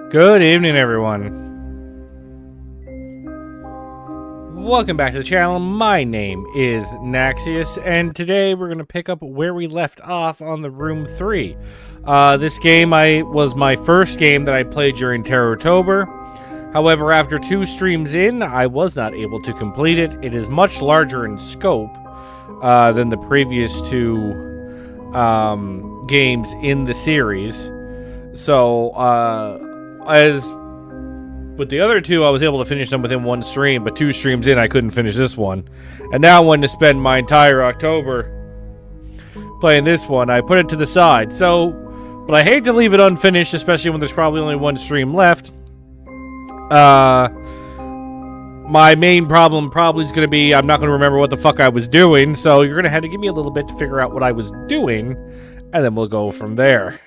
Good evening, everyone. Welcome back to the channel. My name is Naxius, and today we're going to pick up where we left off on the Room 3. This game was my first game that I played during Terrortober. However, after 2 streams in, I was not able to complete it. It is much larger in scope than the previous 2 games in the series. So, as with the other 2, I was able to finish them within 1 stream, but 2 streams in, I couldn't finish this one. And now I wanted to spend my entire October playing this one. I put it to the side. So, but I hate to leave it unfinished, especially when there's probably only 1 stream left. My main problem probably is going to be I'm not going to remember what the fuck I was doing, so you're going to have to give me a little bit to figure out what I was doing, and then we'll go from there.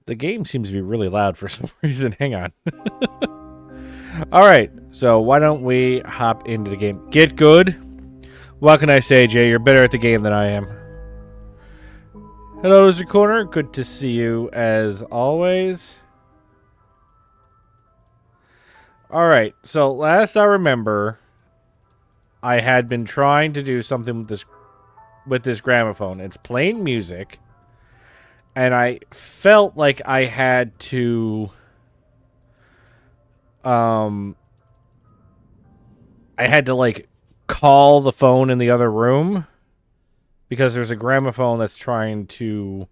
The game seems to be really loud for some reason. Hang on. Alright, so why don't we hop into the game. Get good. What can I say, Jay? You're better at the game than I am. Hello, Lizard Corner. Good to see you as always. Alright, so last I remember, I had been trying to do something with this gramophone. It's playing music. And I felt like I had to, like, call the phone in the other room. Because there's a gramophone that's trying to,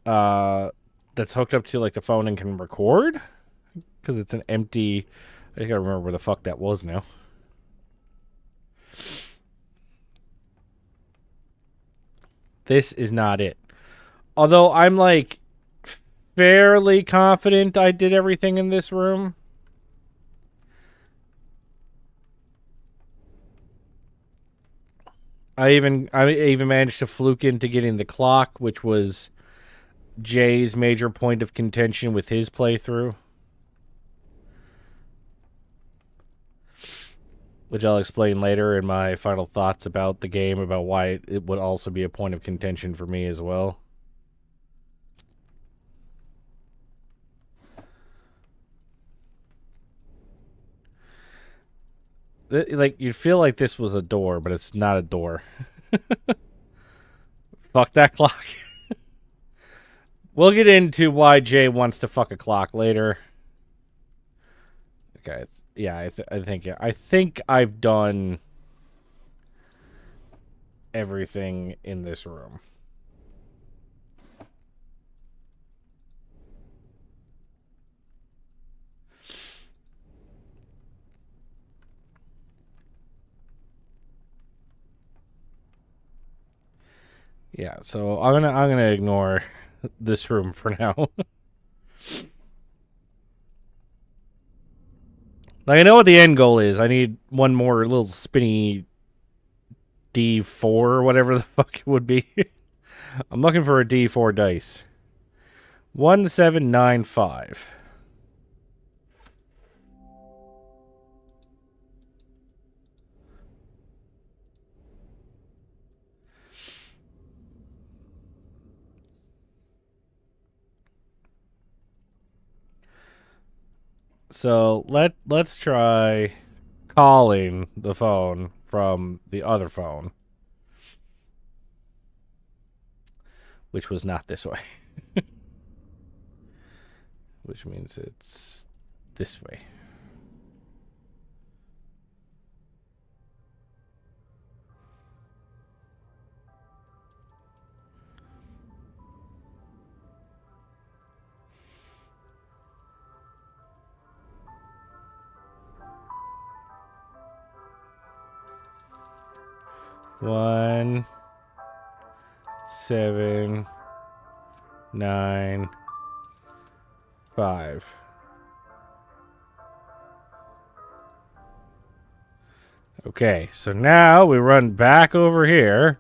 that's hooked up to, like, the phone and can record. Because it's an empty, I gotta remember where the fuck that was now. This is not it. Although I'm, like, fairly confident I did everything in this room. I even managed to fluke into getting the clock, which was Jay's major point of contention with his playthrough. Which I'll explain later in my final thoughts about the game, about why it would also be a point of contention for me as well. Like, you'd feel like this was a door, but it's not a door. Fuck that clock. We'll get into why Jay wants to fuck a clock later. Okay, yeah, I think I've done everything in this room. Yeah, so I'm gonna ignore this room for now. Like, I know what the end goal is. I need one more little spinny D4 or whatever the fuck it would be. I'm looking for a D4 dice. 1795. So let's try calling the phone from the other phone, which was not this way. Which means it's this way. One, 7, 9, 5. Okay, so now we run back over here.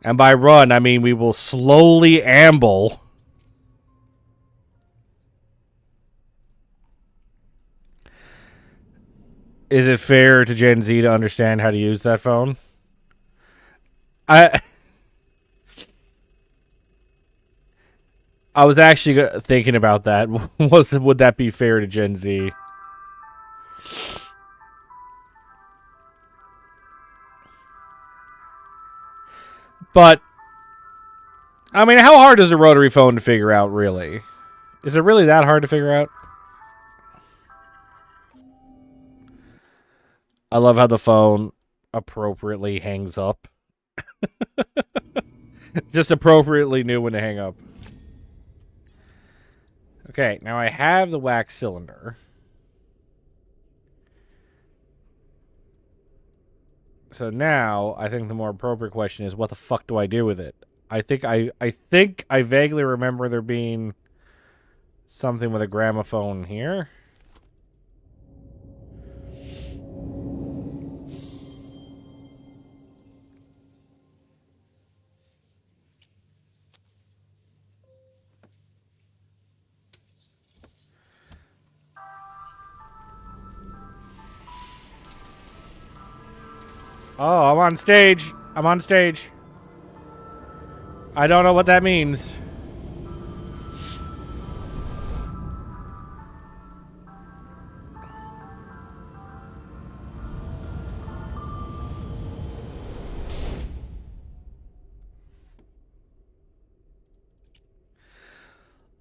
And by run, I mean we will slowly amble. Is it fair to Gen Z to understand how to use that phone? I was actually thinking about that. Would that be fair to Gen Z? But I mean, how hard is a rotary phone to figure out, really? Is it really that hard to figure out? I love how the phone appropriately hangs up. Just appropriately knew when to hang up. Okay, now I have the wax cylinder. So now, I think the more appropriate question is, what the fuck do I do with it? I think I vaguely remember there being something with a gramophone here. Oh, I'm on stage. I'm on stage. I don't know what that means.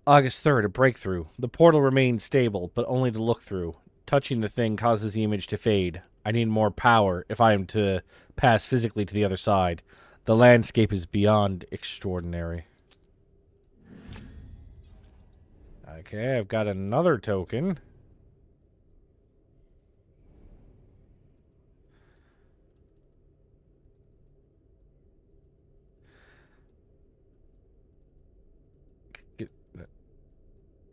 August 3rd, a breakthrough. The portal remains stable, but only to look through. Touching the thing causes the image to fade. I need more power if I am to pass physically to the other side. The landscape is beyond extraordinary. Okay, I've got another token.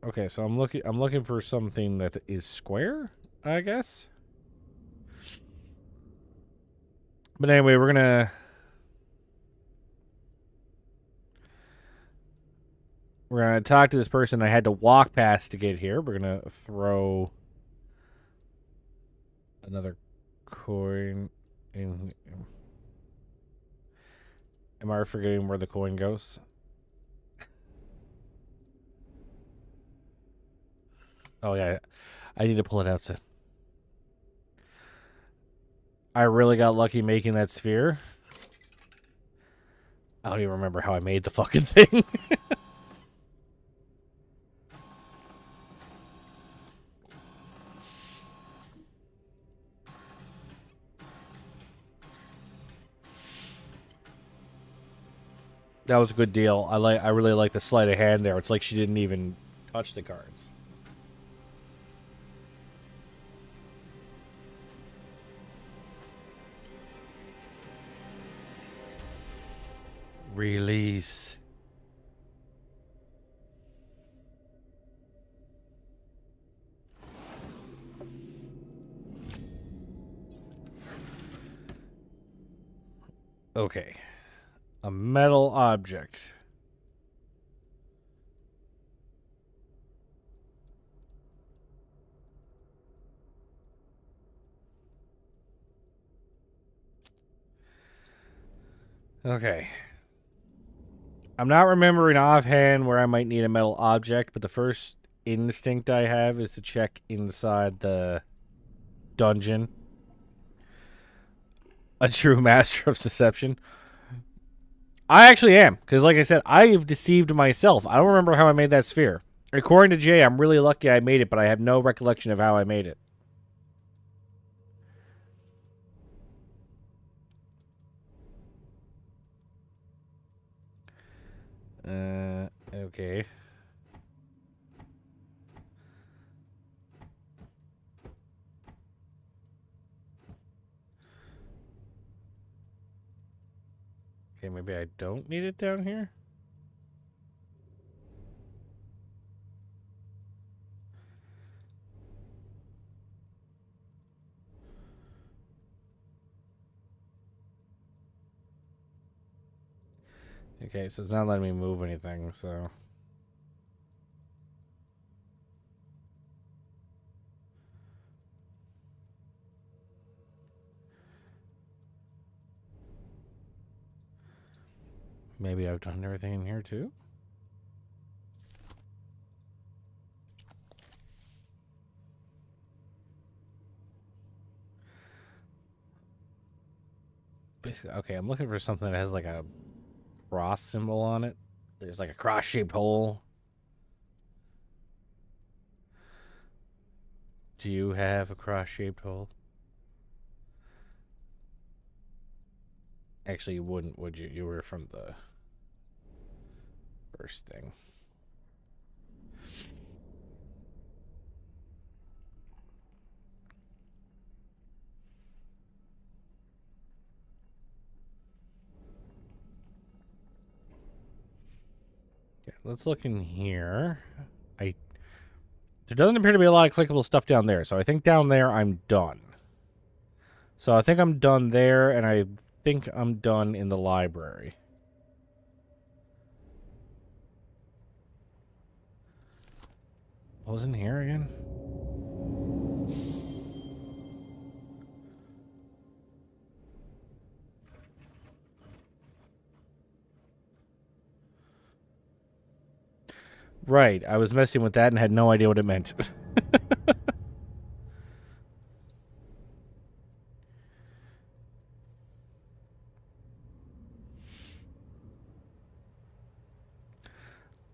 Okay, so I'm looking for something that is square, I guess. But anyway, we're gonna talk to this person I had to walk past to get here. We're gonna throw another coin in. Am I forgetting where the coin goes? Oh yeah, I need to pull it out. So I really got lucky making that sphere. I don't even remember how I made the fucking thing. That was a good deal. I really like the sleight of hand there. It's like she didn't even touch the cards. Release. Okay. A metal object. Okay. I'm not remembering offhand where I might need a metal object, but the first instinct I have is to check inside the dungeon. A true master of deception. I actually am, because like I said, I have deceived myself. I don't remember how I made that sphere. According to Jay, I'm really lucky I made it, but I have no recollection of how I made it. Okay. Okay, maybe I don't need it down here? Okay, so it's not letting me move anything, so... Maybe I've done everything in here, too? basically, okay, I'm looking for something that has like a cross symbol on it. There's like a cross-shaped hole. Do you have a cross-shaped hole? Actually, you wouldn't, would you? You were from the first thing. Okay, let's look in here. There doesn't appear to be a lot of clickable stuff down there, so I think down there I'm done. So I think I'm done there, and I think I'm done in the library. What was in here again? Right, I was messing with that and had no idea what it meant.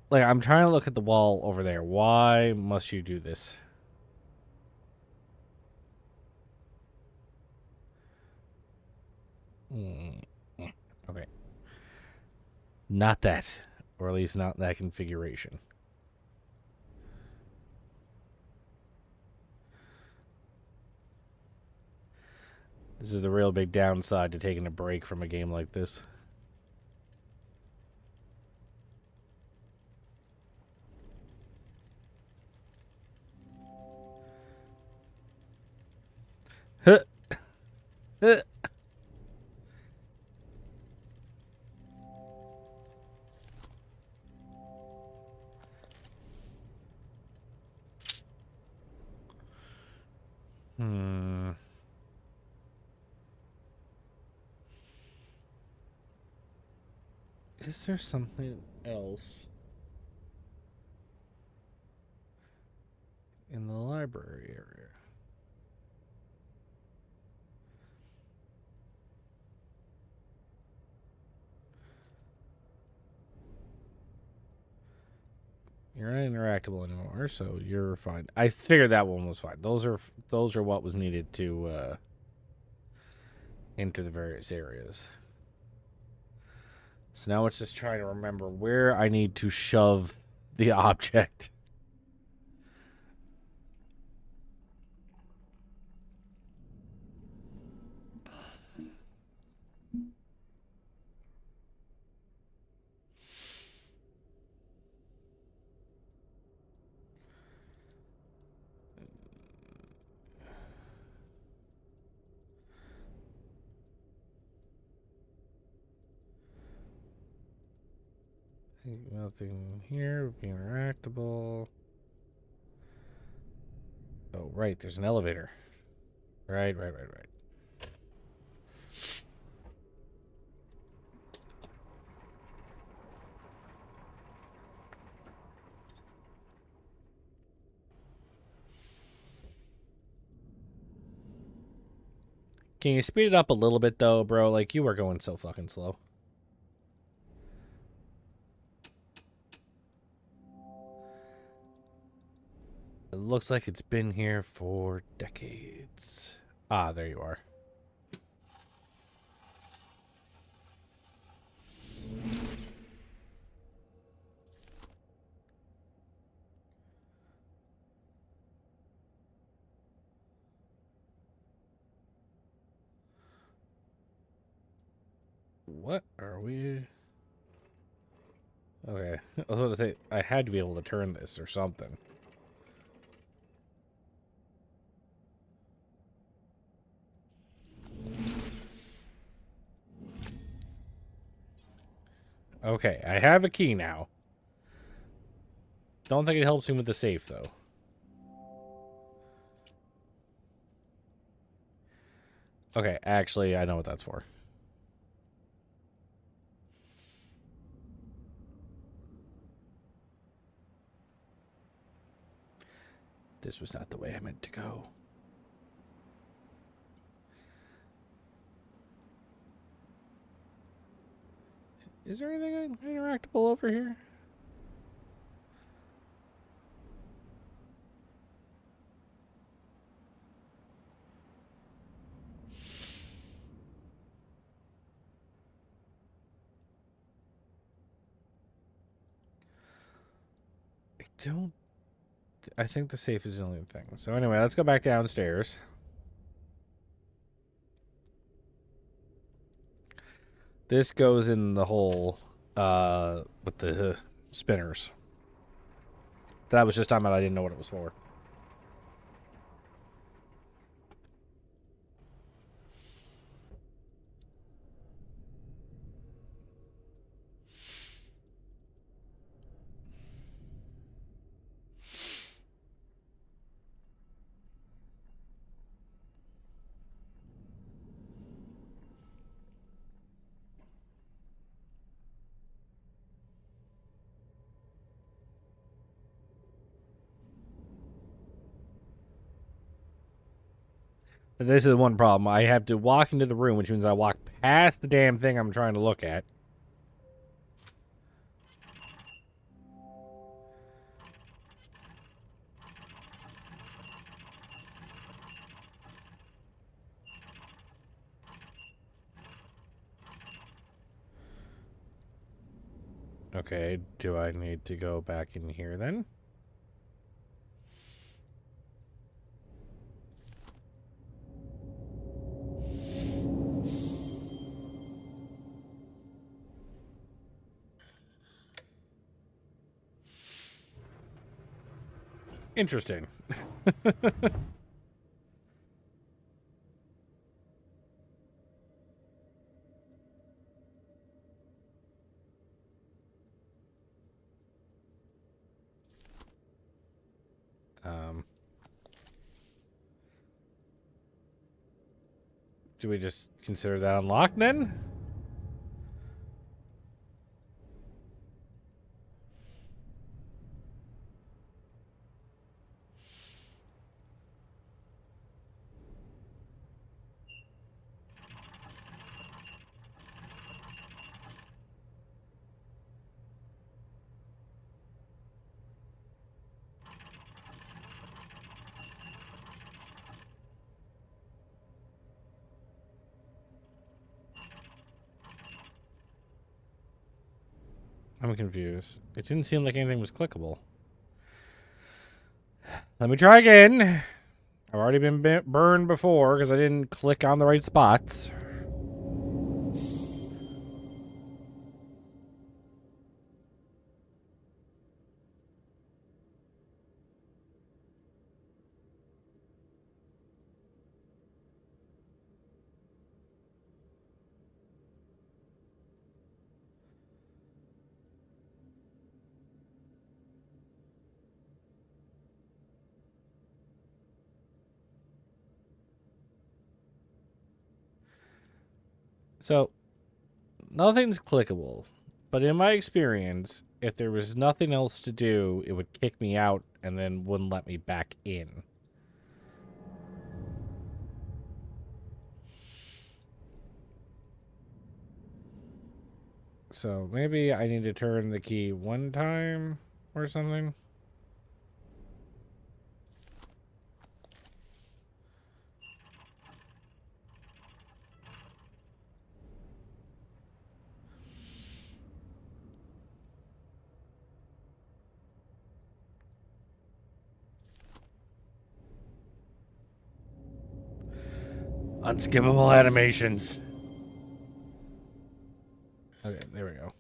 Like, I'm trying to look at the wall over there. Why must you do this? Okay. Not that. Or at least not that configuration. This is the real big downside to taking a break from a game like this. Huh. Huh. Is there something else in the library area? You're not interactable anymore, so you're fine. I figured that one was fine. Those are what was needed to enter the various areas. So now it's just trying to remember where I need to shove the object. Nothing here would be interactable. Oh, right, there's an elevator. Right. Can you speed it up a little bit, though, bro? Like, you are going so fucking slow. It looks like it's been here for decades. Ah, there you are. What are we? Okay. I was going to say, I had to be able to turn this or something. Okay, I have a key now. Don't think it helps me with the safe, though. Okay, actually, I know what that's for. This was not the way I meant to go. Is there anything interactable over here? I think the safe is the only thing. So anyway, let's go back downstairs. This goes in the hole with the spinners. That was just talking about I didn't know what it was for. This is one problem. I have to walk into the room, which means I walk past the damn thing I'm trying to look at. Okay, do I need to go back in here then? Interesting. Do we just consider that unlocked then? I'm confused. It didn't seem like anything was clickable. Let me try again. I've already been burned before because I didn't click on the right spots. So, nothing's clickable. But in my experience, if there was nothing else to do, it would kick me out and then wouldn't let me back in. So maybe I need to turn the key one time or something. Unskippable animations. Okay, there we go.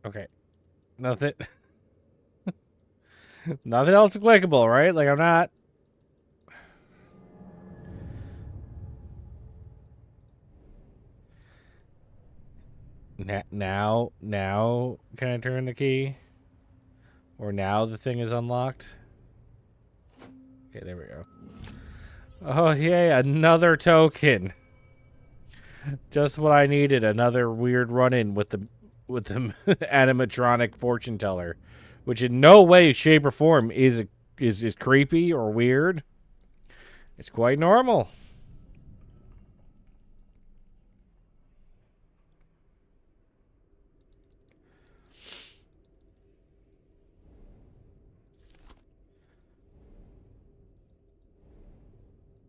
Okay. Nothing. Nothing else clickable, right? Like, I'm not. Now, can I turn the key? Or now the thing is unlocked? Okay, there we go. Oh, yay, another token. Just what I needed, another weird run-in with the animatronic fortune teller, which in no way, shape, or form is creepy or weird. It's quite normal.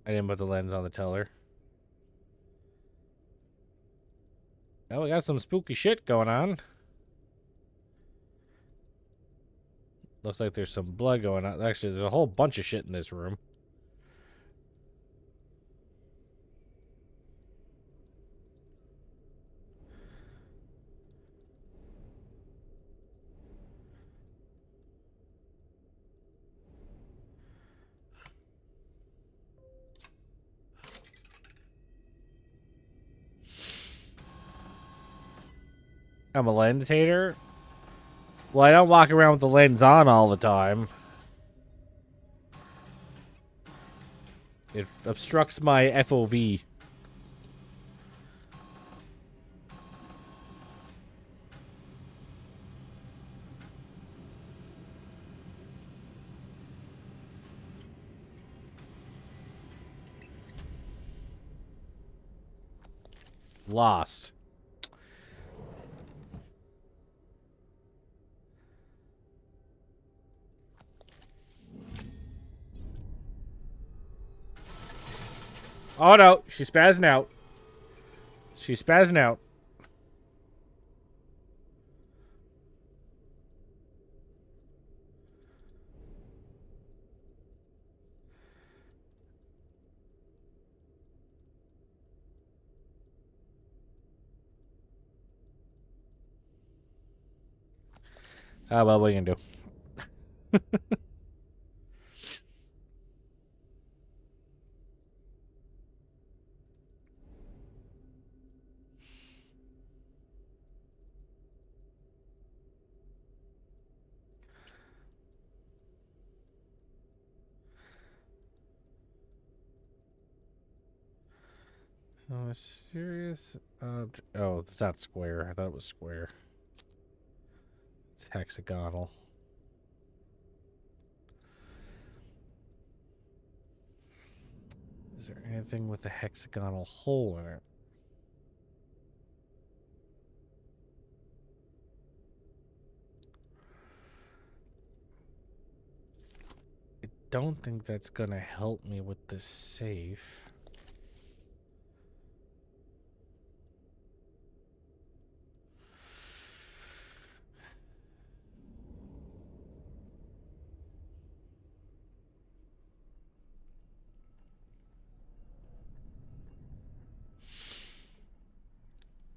I didn't put the lens on the teller. Oh, we got some spooky shit going on. Looks like there's some blood going on. Actually, there's a whole bunch of shit in this room. I'm a lensitator? Well, I don't walk around with the lens on all the time. It obstructs my FOV. Lost. Oh no, she's spazzing out. She's spazzing out. Oh well, what are you gonna do? Oh, a serious object. Oh, it's not square. I thought it was square. It's hexagonal. Is there anything with a hexagonal hole in it? I don't think that's gonna help me with the safe.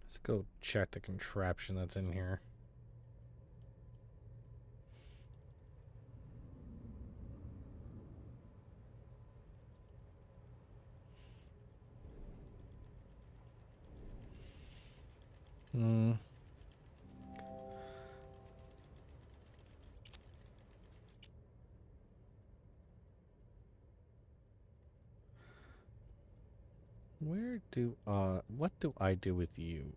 Let's go check the contraption that's in here. Hmm. What do I do with you?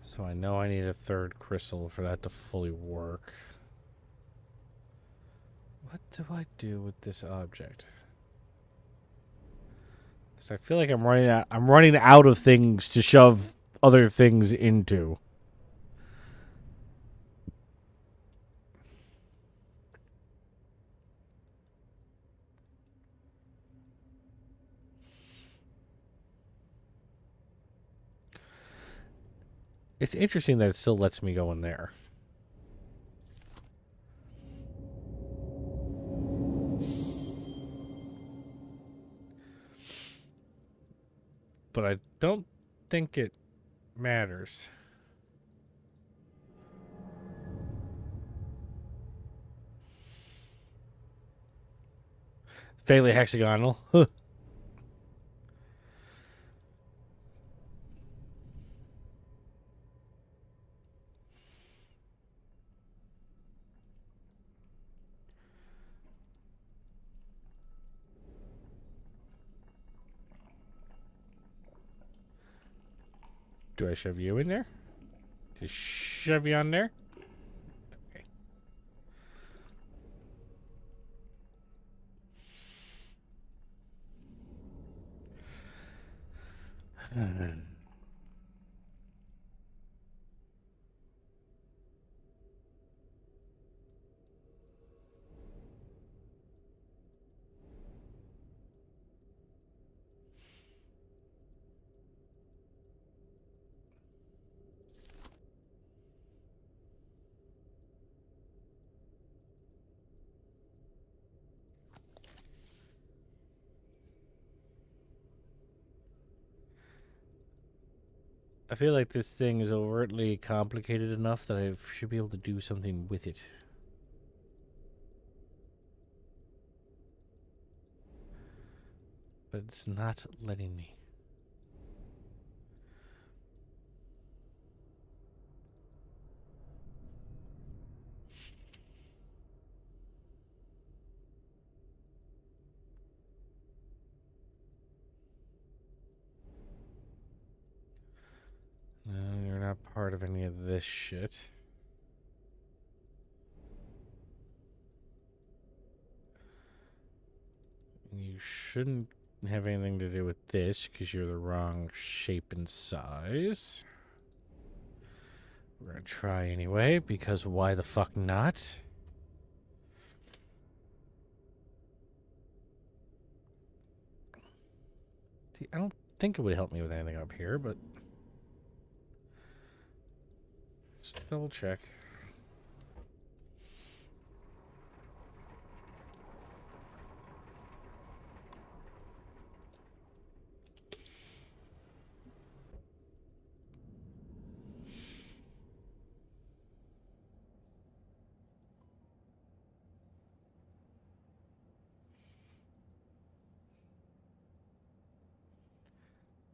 So I know I need a third crystal for that to fully work. What do I do with this object? Because I feel like I'm running out of things to shove other things into. It's interesting that it still lets me go in there. But I don't think it matters. Vaguely hexagonal. Huh. Do I shove you in there? Just shove you on there? Okay. I feel like this thing is overtly complicated enough that I should be able to do something with it. But it's not letting me. No, you're not part of any of this shit. You shouldn't have anything to do with this because you're the wrong shape and size. We're gonna try anyway because why the fuck not? See, I don't think it would help me with anything up here, but just double check.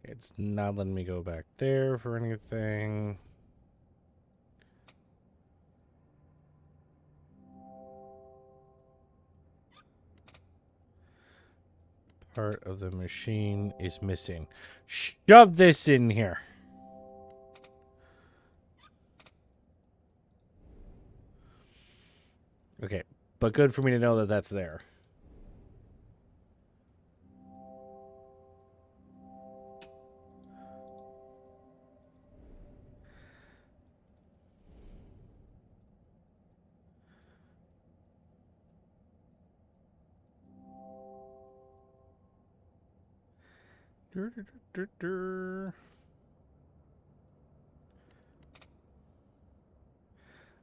It's not letting me go back there for anything. Part of the machine is missing. Shove this in here. Okay, but good for me to know that that's there.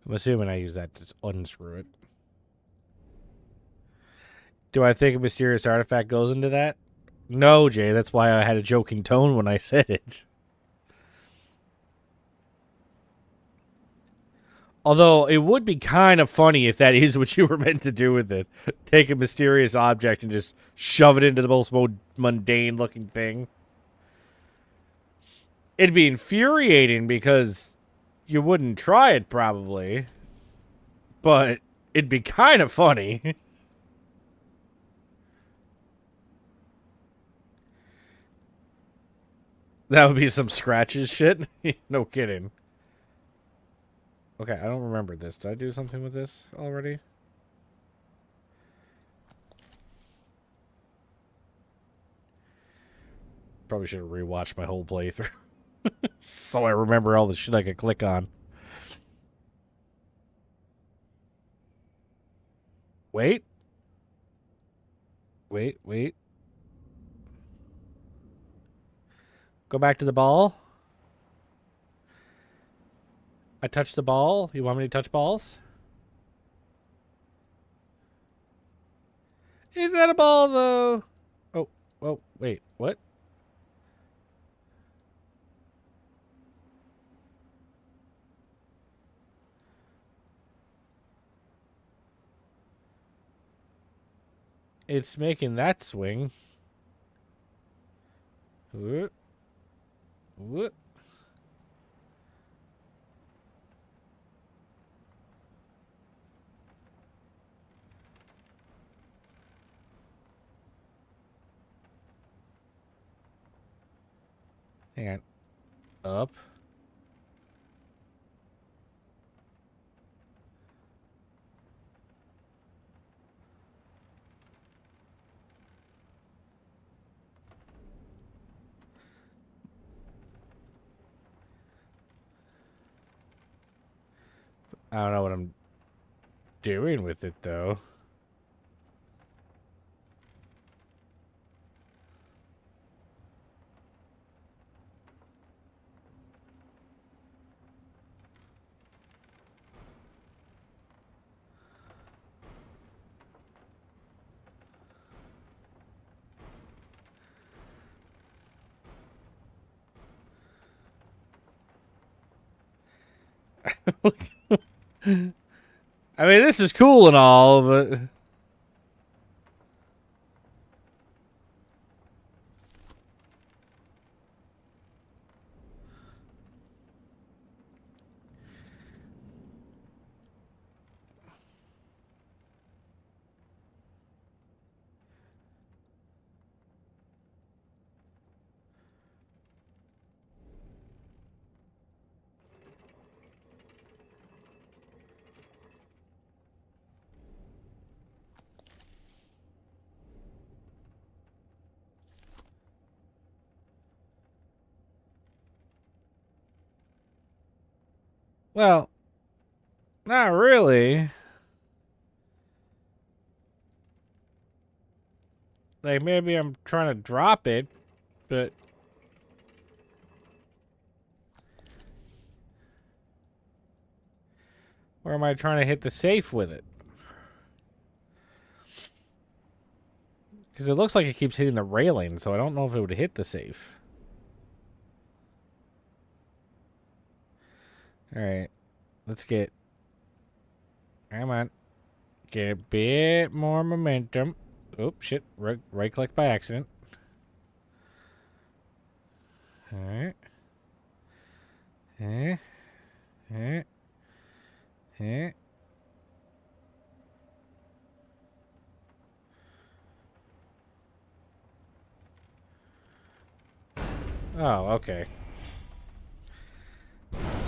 I'm assuming I use that to unscrew it. Do I think a mysterious artifact goes into that? No, Jay. That's why I had a joking tone when I said it. Although it would be kind of funny if that is what you were meant to do with it. Take a mysterious object and just shove it into the most mundane looking thing. It'd be infuriating because you wouldn't try it probably. But it'd be kind of funny. That would be some scratches shit. No kidding. Okay, I don't remember this. Did I do something with this already? Probably should have rewatched my whole playthrough. So I remember all the shit I could click on. Wait. Wait. Go back to the ball. I touched the ball. You want me to touch balls? Is that a ball, though? Oh, wait. What? it's making that swing. Whoop. Whoop. Hang on. Up. I don't know what I'm doing with it, though. I mean, this is cool and all, but... Well, not really. Like, maybe I'm trying to drop it, but... Or am I trying to hit the safe with it? Because it looks like it keeps hitting the railing, so I don't know if it would hit the safe. Alright. Let's get... Come on. Get a bit more momentum. Oh, shit. Right click by accident. Alright. Eh. Eh. Eh. Oh, okay.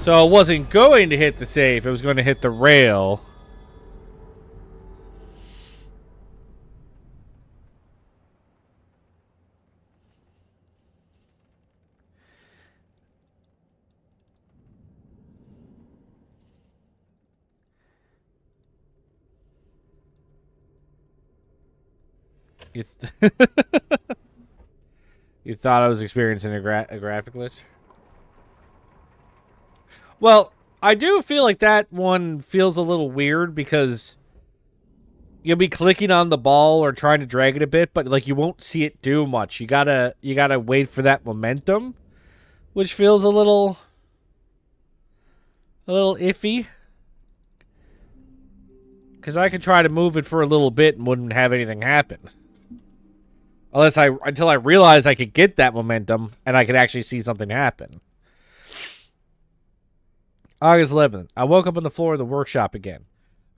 So it wasn't going to hit the safe. It was going to hit the rail. You, you thought I was experiencing a graphic glitch? Well, I do feel like that one feels a little weird because you'll be clicking on the ball or trying to drag it a bit, but like you won't see it do much. You gotta wait for that momentum, which feels a little iffy. Because I could try to move it for a little bit and wouldn't have anything happen. Until I realized I could get that momentum and I could actually see something happen. August 11th. I woke up on the floor of the workshop again.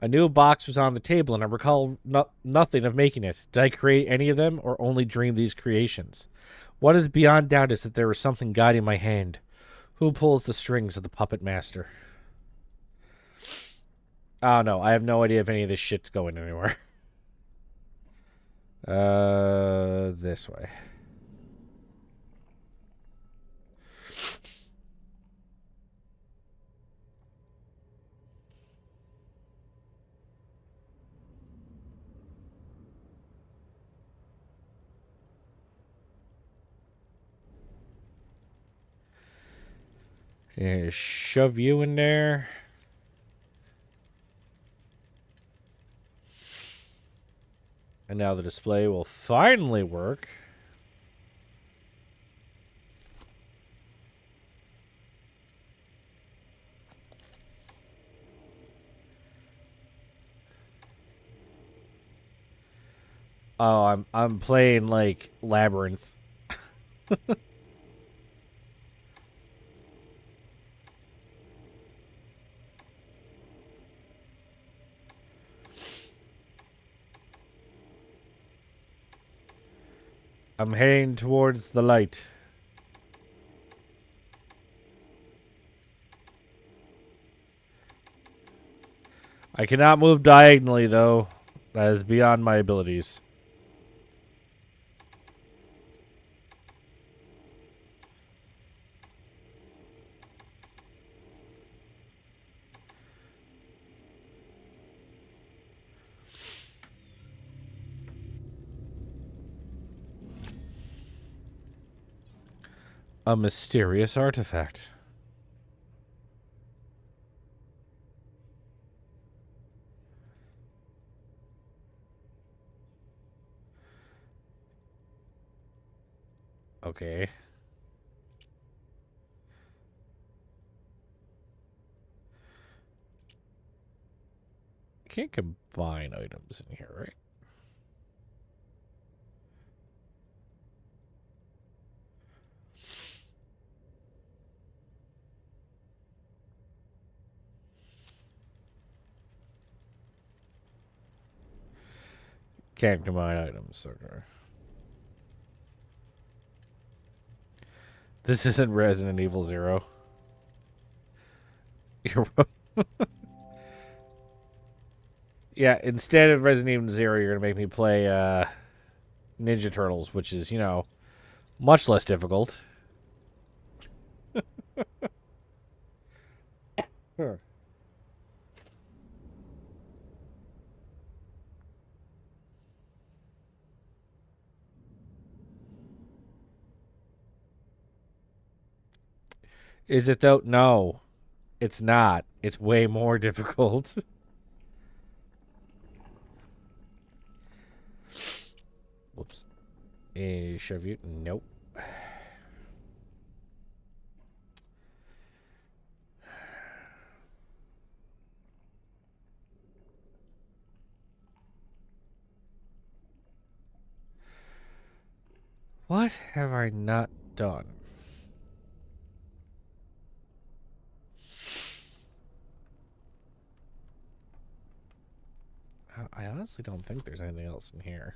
A new box was on the table and I recall nothing of making it. Did I create any of them or only dream these creations? What is beyond doubt is that there is something guiding my hand. Who pulls the strings of the puppet master? Oh no, I have no idea if any of this shit's going anywhere. This way. Yeah, shove you in there. And now the display will finally work. Oh, I'm playing like Labyrinth. I'm heading towards the light. I cannot move diagonally, though. That is beyond my abilities. A mysterious artifact. Okay. Can't combine items in here, right? Can't combine items. Okay. This isn't Resident Evil 0. Yeah, instead of Resident Evil 0, you're going to make me play Ninja Turtles, which is, you know, much less difficult. Huh. Is it though? No, it's not. It's way more difficult. Whoops. Shove you? Nope. What have I not done? I honestly don't think there's anything else in here.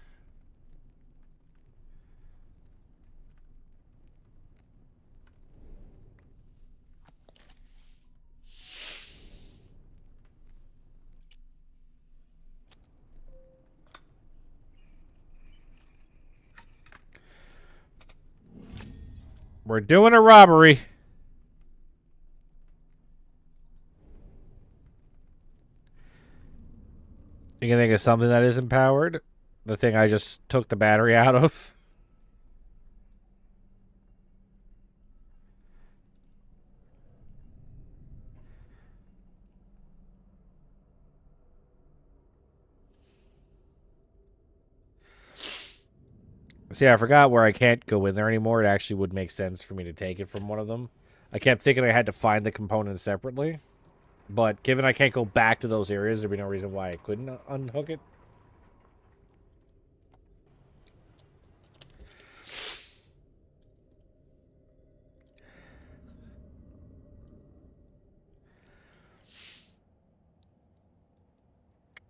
We're doing a robbery. You can think of something that isn't powered? The thing I just took the battery out of? See, I forgot where I can't go in there anymore. It actually would make sense for me to take it from one of them. I kept thinking I had to find the components separately. But given I can't go back to those areas, there'd be no reason why I couldn't unhook it.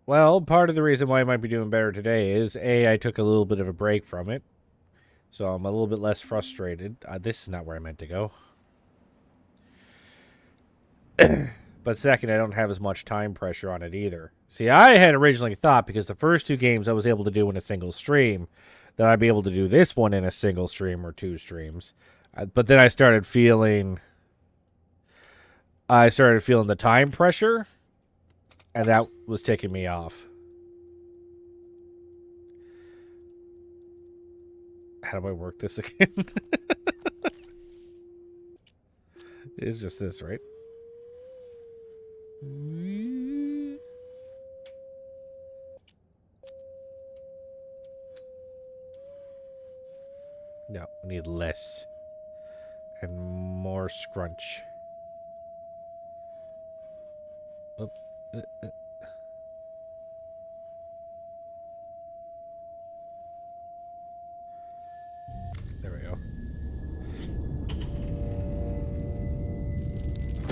Well, part of the reason why I might be doing better today is, A, I took a little bit of a break from it. So I'm a little bit less frustrated. This is not where I meant to go. But second, I don't have as much time pressure on it either. See, I had originally thought, because the first two games I was able to do in a single stream, that I'd be able to do this one in a single stream or two streams. But then I started feeling the time pressure, and that was ticking me off. How do I work this again? It's just this, right? No, we need less. And more scrunch.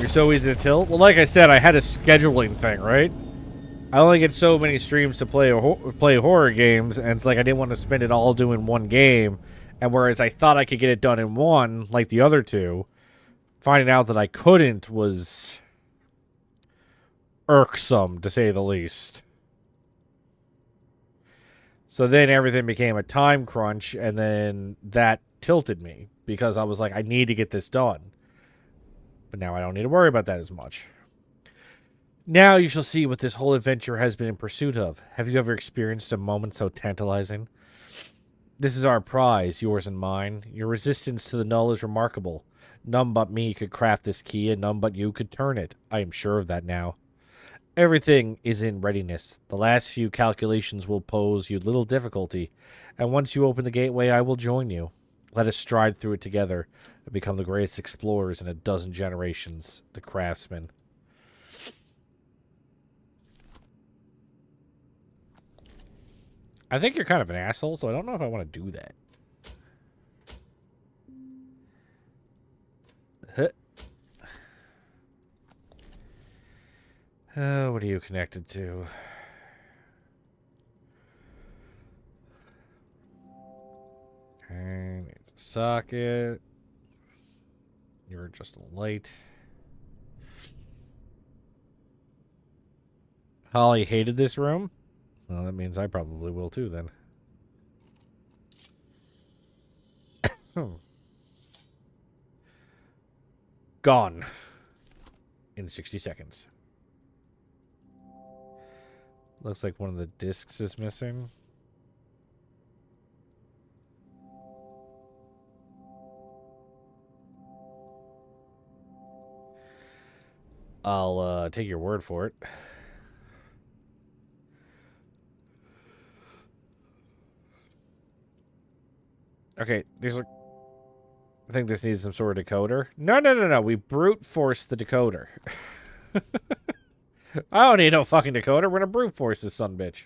You're so easy to tilt. Well, like I said, I had a scheduling thing, right? I only get so many streams to play horror games, and it's like I didn't want to spend it all doing one game. And whereas I thought I could get it done in one, like the other two, finding out that I couldn't was irksome, to say the least. So then everything became a time crunch, and then that tilted me, because I was like, I need to get this done. But now I don't need to worry about that as much. Now you shall see what this whole adventure has been in pursuit of. Have you ever experienced a moment so tantalizing? This is our prize, yours and mine. Your resistance to the null is remarkable. None but me could craft this key, and none but you could turn it. I am sure of that now. Everything is in readiness. The last few calculations will pose you little difficulty, and once you open the gateway, I will join you. Let us stride through it together and become the greatest explorers in a dozen generations, the craftsmen. I think you're kind of an asshole, so I don't know if I want to do that. What are you connected to? Okay, needs a socket. You're just a light. Holly hated this room? Well, that means I probably will too, then. Gone. In 60 seconds. Looks like one of the discs is missing. I'll take your word for it. Okay, these are... I think this needs some sort of decoder. No. We brute force the decoder. I don't need no fucking decoder. We're gonna brute force this sumbitch.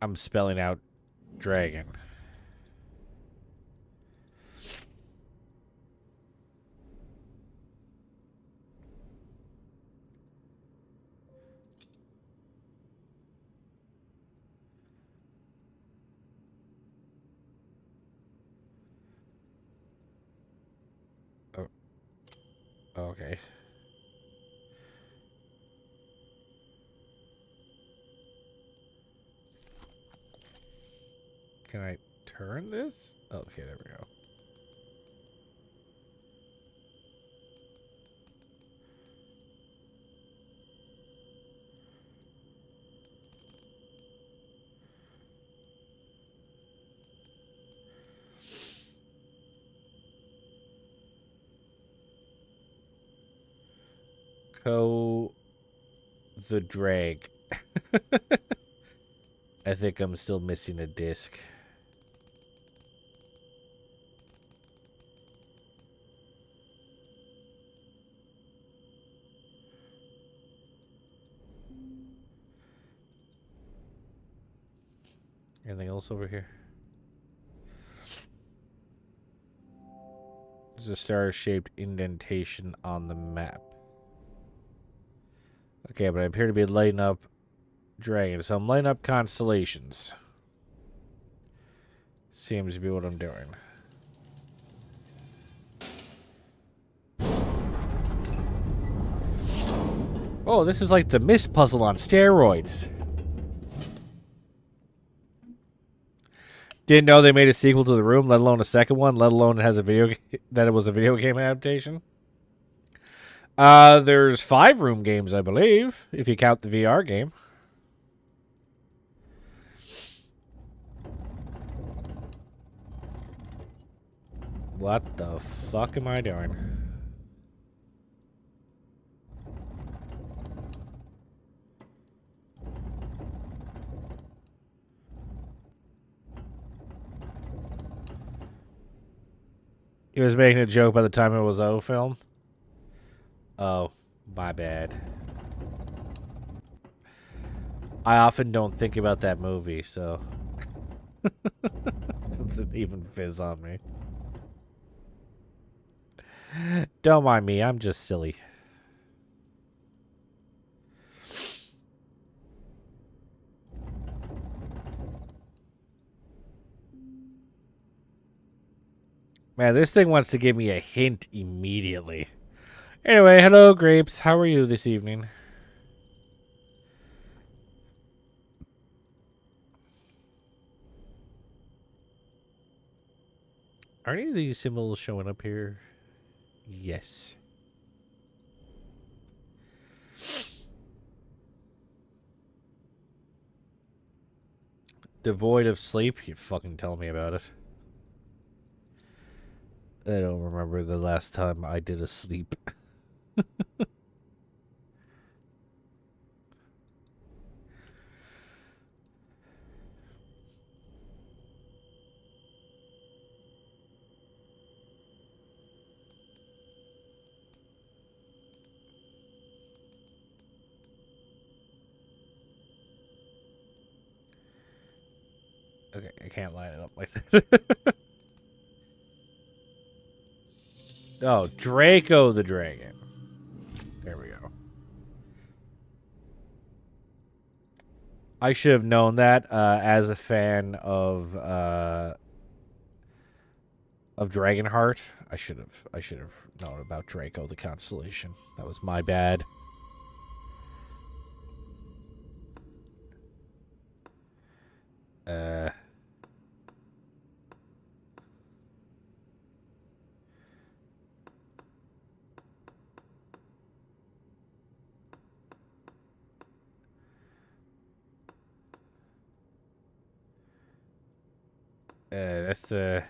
I'm spelling out dragon. Oh. Okay. Can I turn this? Oh, okay, there we go. The drag. I think I'm still missing a disc. Anything else over here? There's a star-shaped indentation on the map. Okay, but I appear to be lighting up dragons, so I'm lighting up constellations. Seems to be what I'm doing. Oh, this is like the Myst puzzle on steroids. Didn't know they made a sequel to The Room, let alone a second one, let alone it has a that it was a video game adaptation. There's 5 Room games, I believe, if you count the VR game. What the fuck am I doing? He was making a joke by the time it was O film. Oh, my bad. I often don't think about that movie, so doesn't even fizz on me. Don't mind me, I'm just silly. Man, this thing wants to give me a hint immediately. Anyway, hello, Grapes. How are you this evening? Are any of these symbols showing up here? Yes. Devoid of sleep? You fucking tell me about it. I don't remember the last time I did a sleep. Okay, I can't line it up like that. Oh, Draco the Dragon. There we go. I should have known that as a fan of Dragonheart. I should have known about Draco the constellation. That was my bad. That's a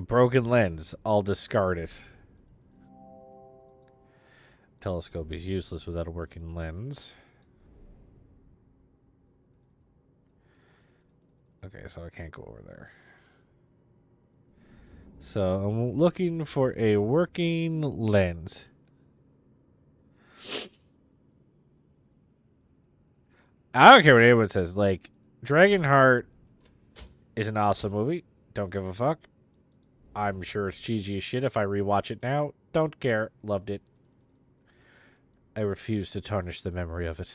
broken lens. I'll discard it. Telescope is useless without a working lens. Okay, so I can't go over there. So I'm looking for a working lens. I don't care what anyone says. Like, Dragonheart is an awesome movie. Don't give a fuck. I'm sure it's cheesy as shit if I rewatch it now. Don't care. Loved it. I refuse to tarnish the memory of it.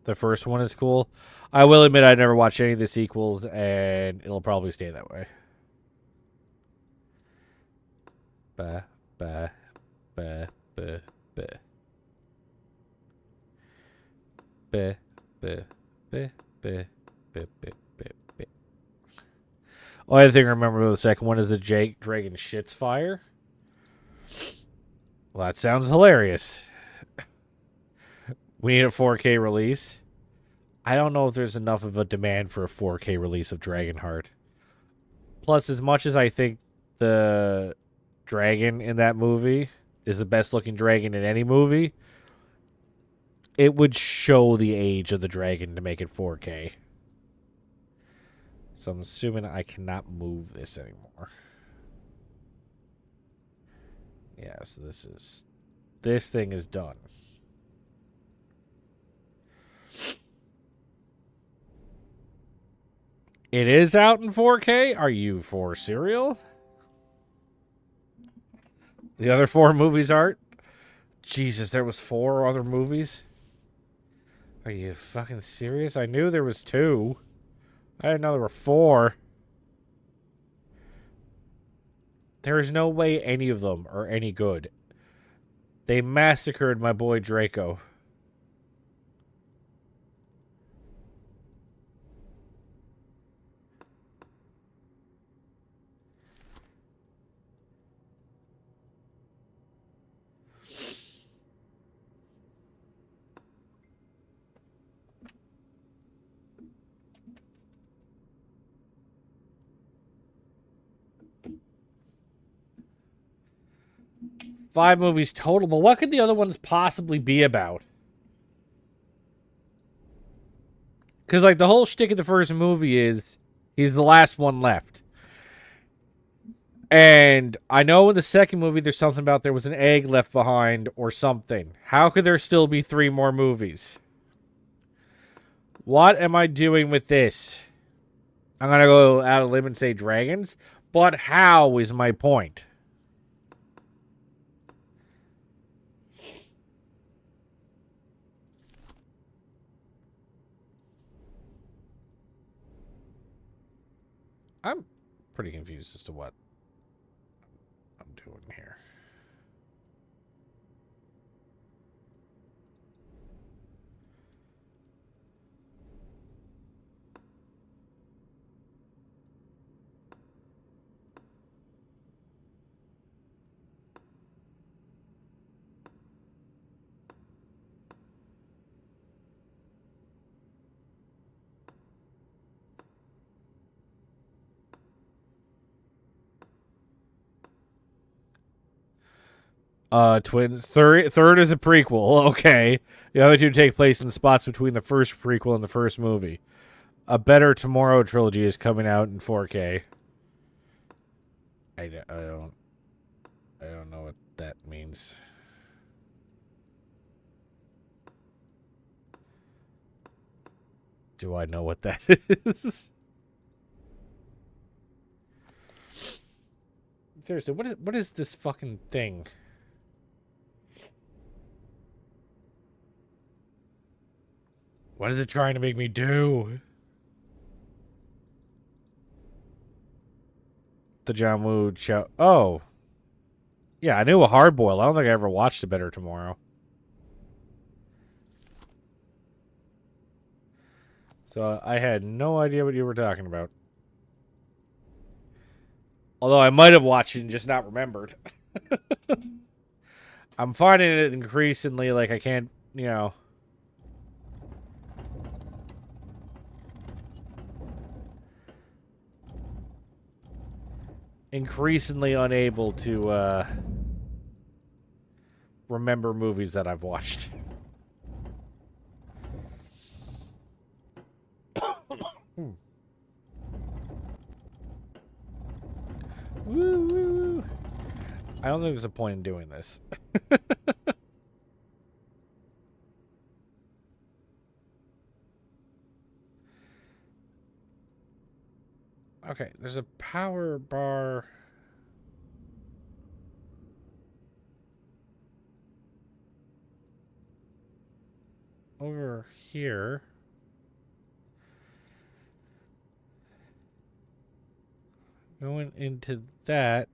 The first one is cool. I will admit I never watched any of the sequels, and it'll probably stay that way. Bah, bah, bah, bah, bah. Bah, bah, bah, bah, bah, bah, bah. Only thing I remember of the second one is the Jake Dragon shits fire. Well, that sounds hilarious. We need a 4K release. I don't know if there's enough of a demand for a 4K release of Dragonheart. Plus, as much as I think the dragon in that movie is the best looking dragon in any movie, it would show the age of the dragon to make it 4K. So I'm assuming I cannot move this anymore. Yeah, so this thing is done. It is out in 4K? Are you for serial? The other 4 movies aren't? Jesus, there was 4 other movies? Are you fucking serious? I knew there was 2. I didn't know there were 4. There is no way any of them are any good. They massacred my boy Draco. Five movies total, but what could the other ones possibly be about? Because, like, the whole shtick of the first movie is he's the last one left. And I know in the second movie there's something about there was an egg left behind or something. How could there still be 3 more movies? What am I doing with this? I'm going to go out of a limb and say dragons. But how is my point? I'm pretty confused as to what I'm doing here. Twins. Third is a prequel. Okay. The other two take place in the spots between the first prequel and the first movie. A Better Tomorrow trilogy is coming out in 4K. I don't know what that means. Do I know what that is? Seriously, what is this fucking thing? What is it trying to make me do? The John Woo show. Oh. Yeah, I knew a Hard Boil. I don't think I ever watched A Better Tomorrow. So I had no idea what you were talking about. Although I might have watched it and just not remembered. I'm finding it increasingly like I can't, you know. Increasingly unable to remember movies that I've watched. Woo, woo. I don't think there's a point in doing this. Okay, there's a power bar. Over here. Going into that.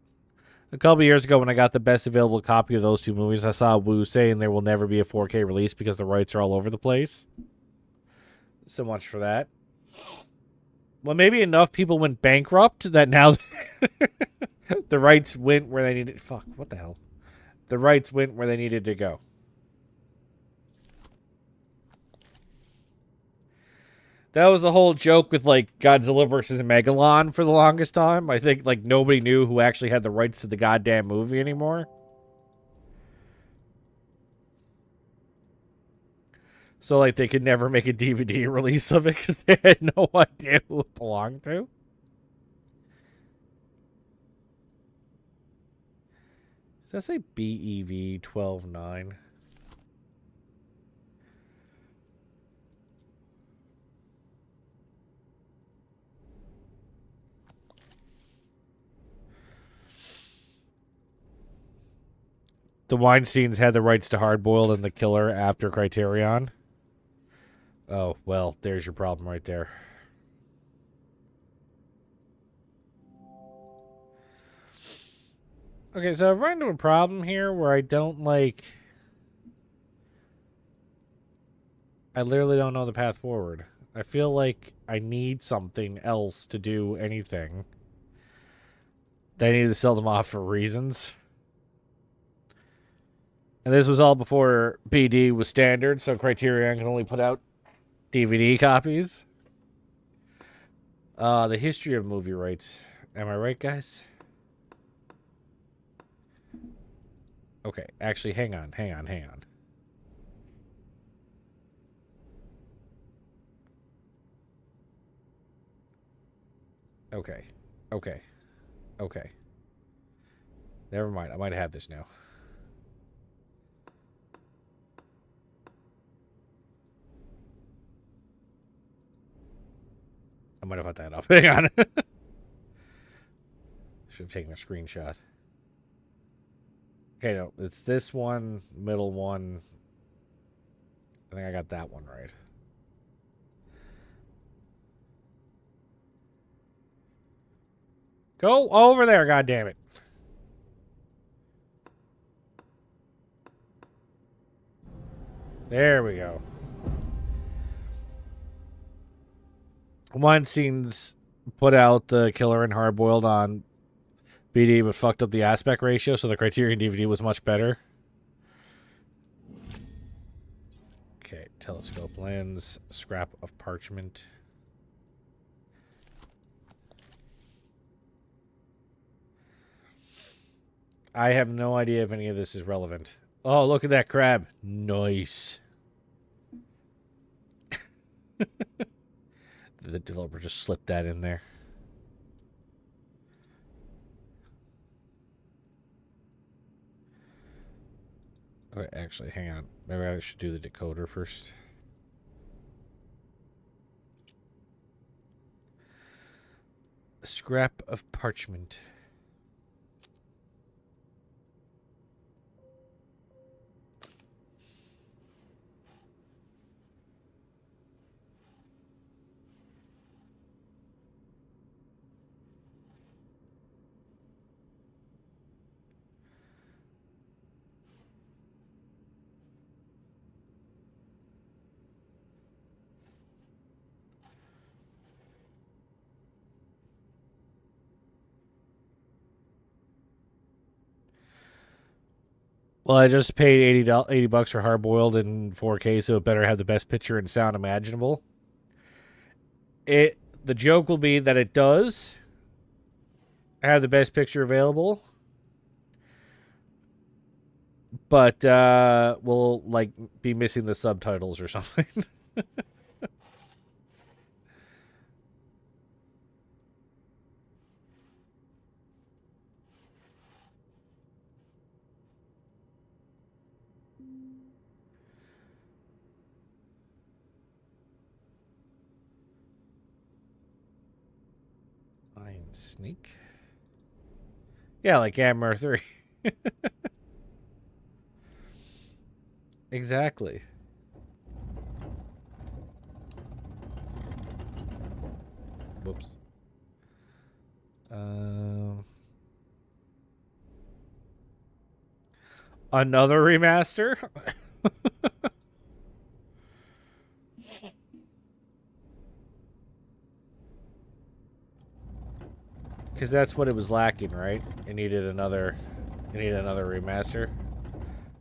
A couple years ago when I got the best available copy of those two movies, I saw Woo saying there will never be a 4K release because the rights are all over the place. So much for that. Well, maybe enough people went bankrupt that now the rights went where they needed. Fuck, what the hell? The rights went where they needed to go. That was the whole joke with, like, Godzilla versus Megalon for the longest time. I think, like, nobody knew who actually had the rights to the goddamn movie anymore. So, like, they could never make a DVD release of it because they had no idea who it belonged to. Does that say BEV 12.9? The Weinsteins had the rights to Hardboiled and The Killer after Criterion. Oh, well, there's your problem right there. Okay, so I've run into a problem here where I don't, like... I literally don't know the path forward. I feel like I need something else to do anything. They need to sell them off for reasons. And this was all before BD was standard, so Criterion can only put out DVD copies. The history of movie rights. Am I right, guys? Okay, actually, hang on. Okay. Never mind, I might have this now. I might have put that up. Hang on. Should have taken a screenshot. Okay, no, it's this one, middle one. I think I got that one right. Go over there, goddammit. There we go. Weinstein's put out the Killer and Hardboiled on BD, but fucked up the aspect ratio, so the Criterion DVD was much better. Okay, telescope lens, scrap of parchment. I have no idea if any of this is relevant. Oh, look at that crab. Nice. The developer just slipped that in there. Okay, actually, hang on. Maybe I should do the decoder first. A scrap of parchment. Well, I just paid $80 for Hardboiled in 4K, so it better have the best picture and sound imaginable. The joke will be that it does have the best picture available, but we'll like be missing the subtitles or something. Iron Snake. Yeah, like Hammer 3. Exactly. Whoops. Another remaster? Because that's what it was lacking, right? It needed another remaster.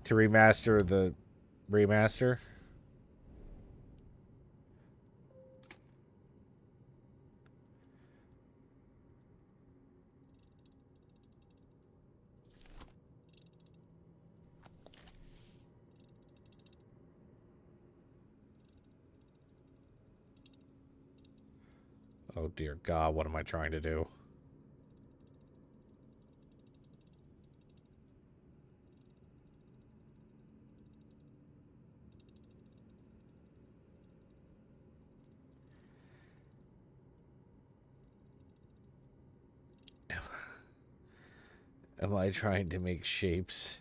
To remaster the remaster. Oh dear God, what am I trying to do? Am I trying to make shapes?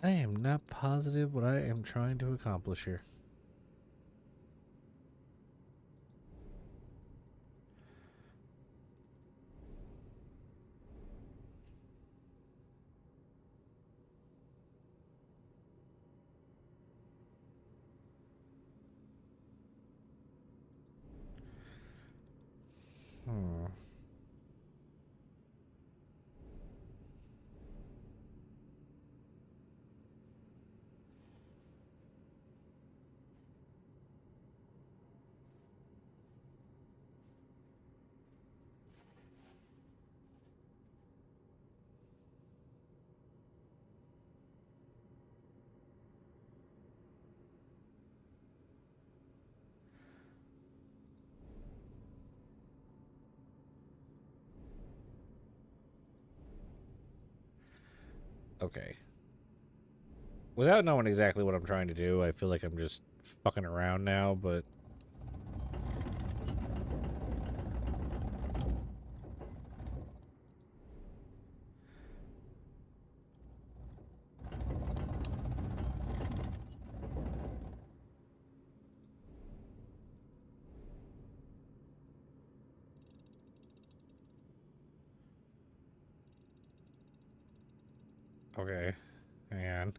I am not positive what I am trying to accomplish here. Hmm. Okay. Without knowing exactly what I'm trying to do, I feel like I'm just fucking around now, but... Okay. Hang on.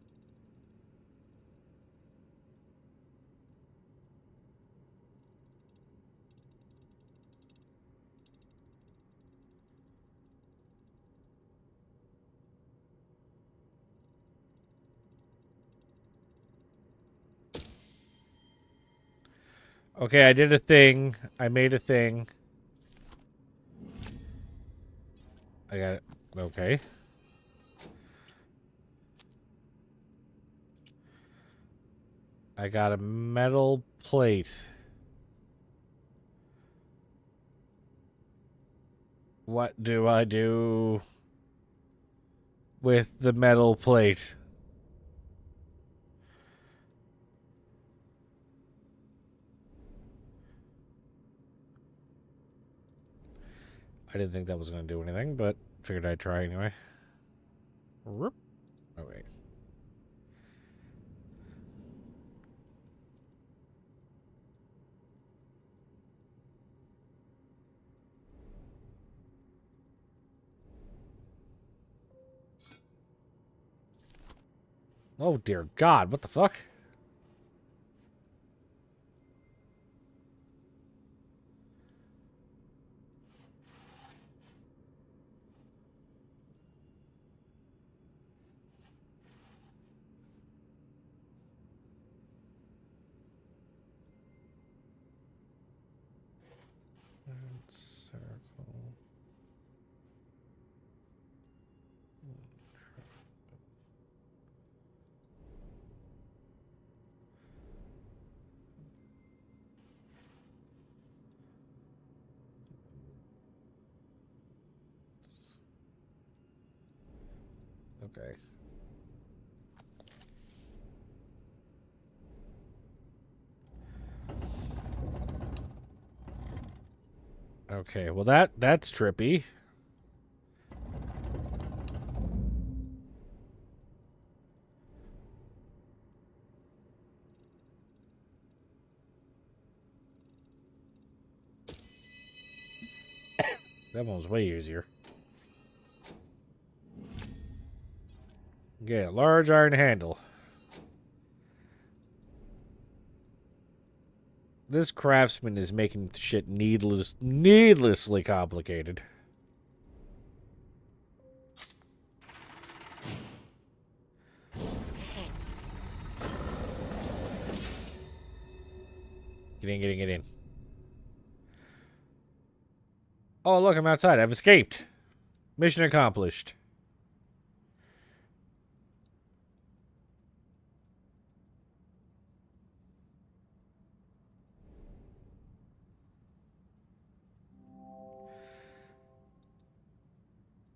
Okay, I did a thing. I made a thing. I got it. Okay. I got a metal plate. What do I do with the metal plate? I didn't think that was going to do anything, but figured I'd try anyway. Whoop. Oh, wait. Oh, dear God. What the fuck? Circle. Okay. Okay, well that's trippy. That one was way easier. Yeah, large iron handle. This craftsman is making shit needlessly complicated. Get in. Oh, look, I'm outside. I've escaped. Mission accomplished.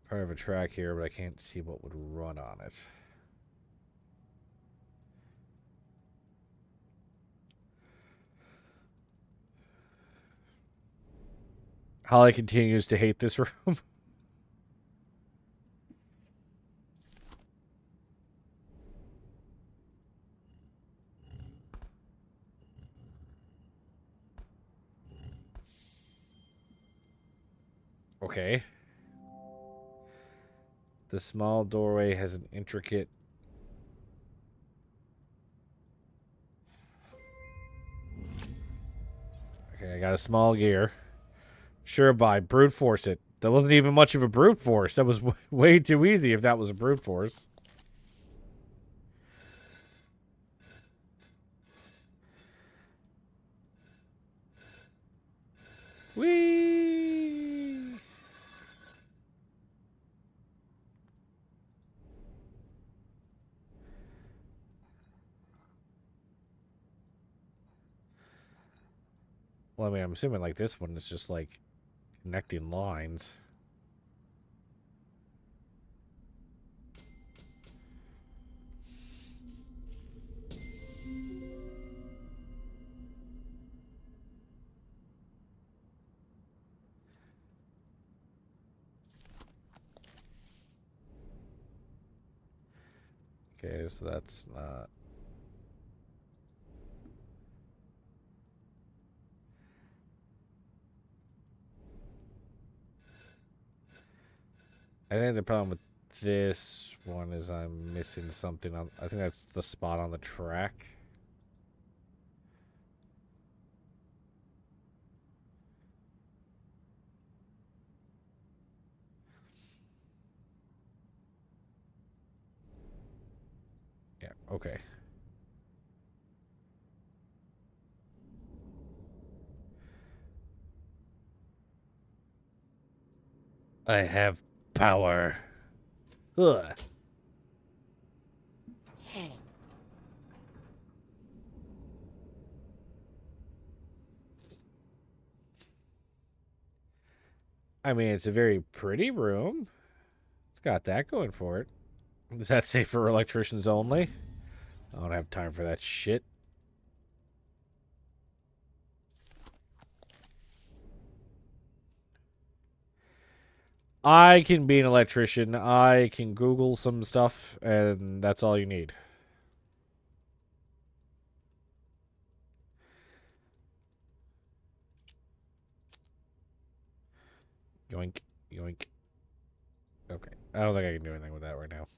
Part of a track here, but I can't see what would run on it. Holly continues to hate this room. Okay. The small doorway has an intricate... Okay, I got a small gear. Sure, by brute force it. That wasn't even much of a brute force. That was way too easy if that was a brute force. Whee! Well, I mean, I'm assuming like this one is just like connecting lines. Okay, so that's not... I think the problem with this one is I'm missing something on... I think that's the spot on the track. Yeah, okay. I have power. Ugh. I mean, it's a very pretty room. It's got that going for it. Does that say for electricians only? I don't have time for that shit. I can be an electrician. I can Google some stuff, and that's all you need. Yoink, yoink. Okay. I don't think I can do anything with that right now.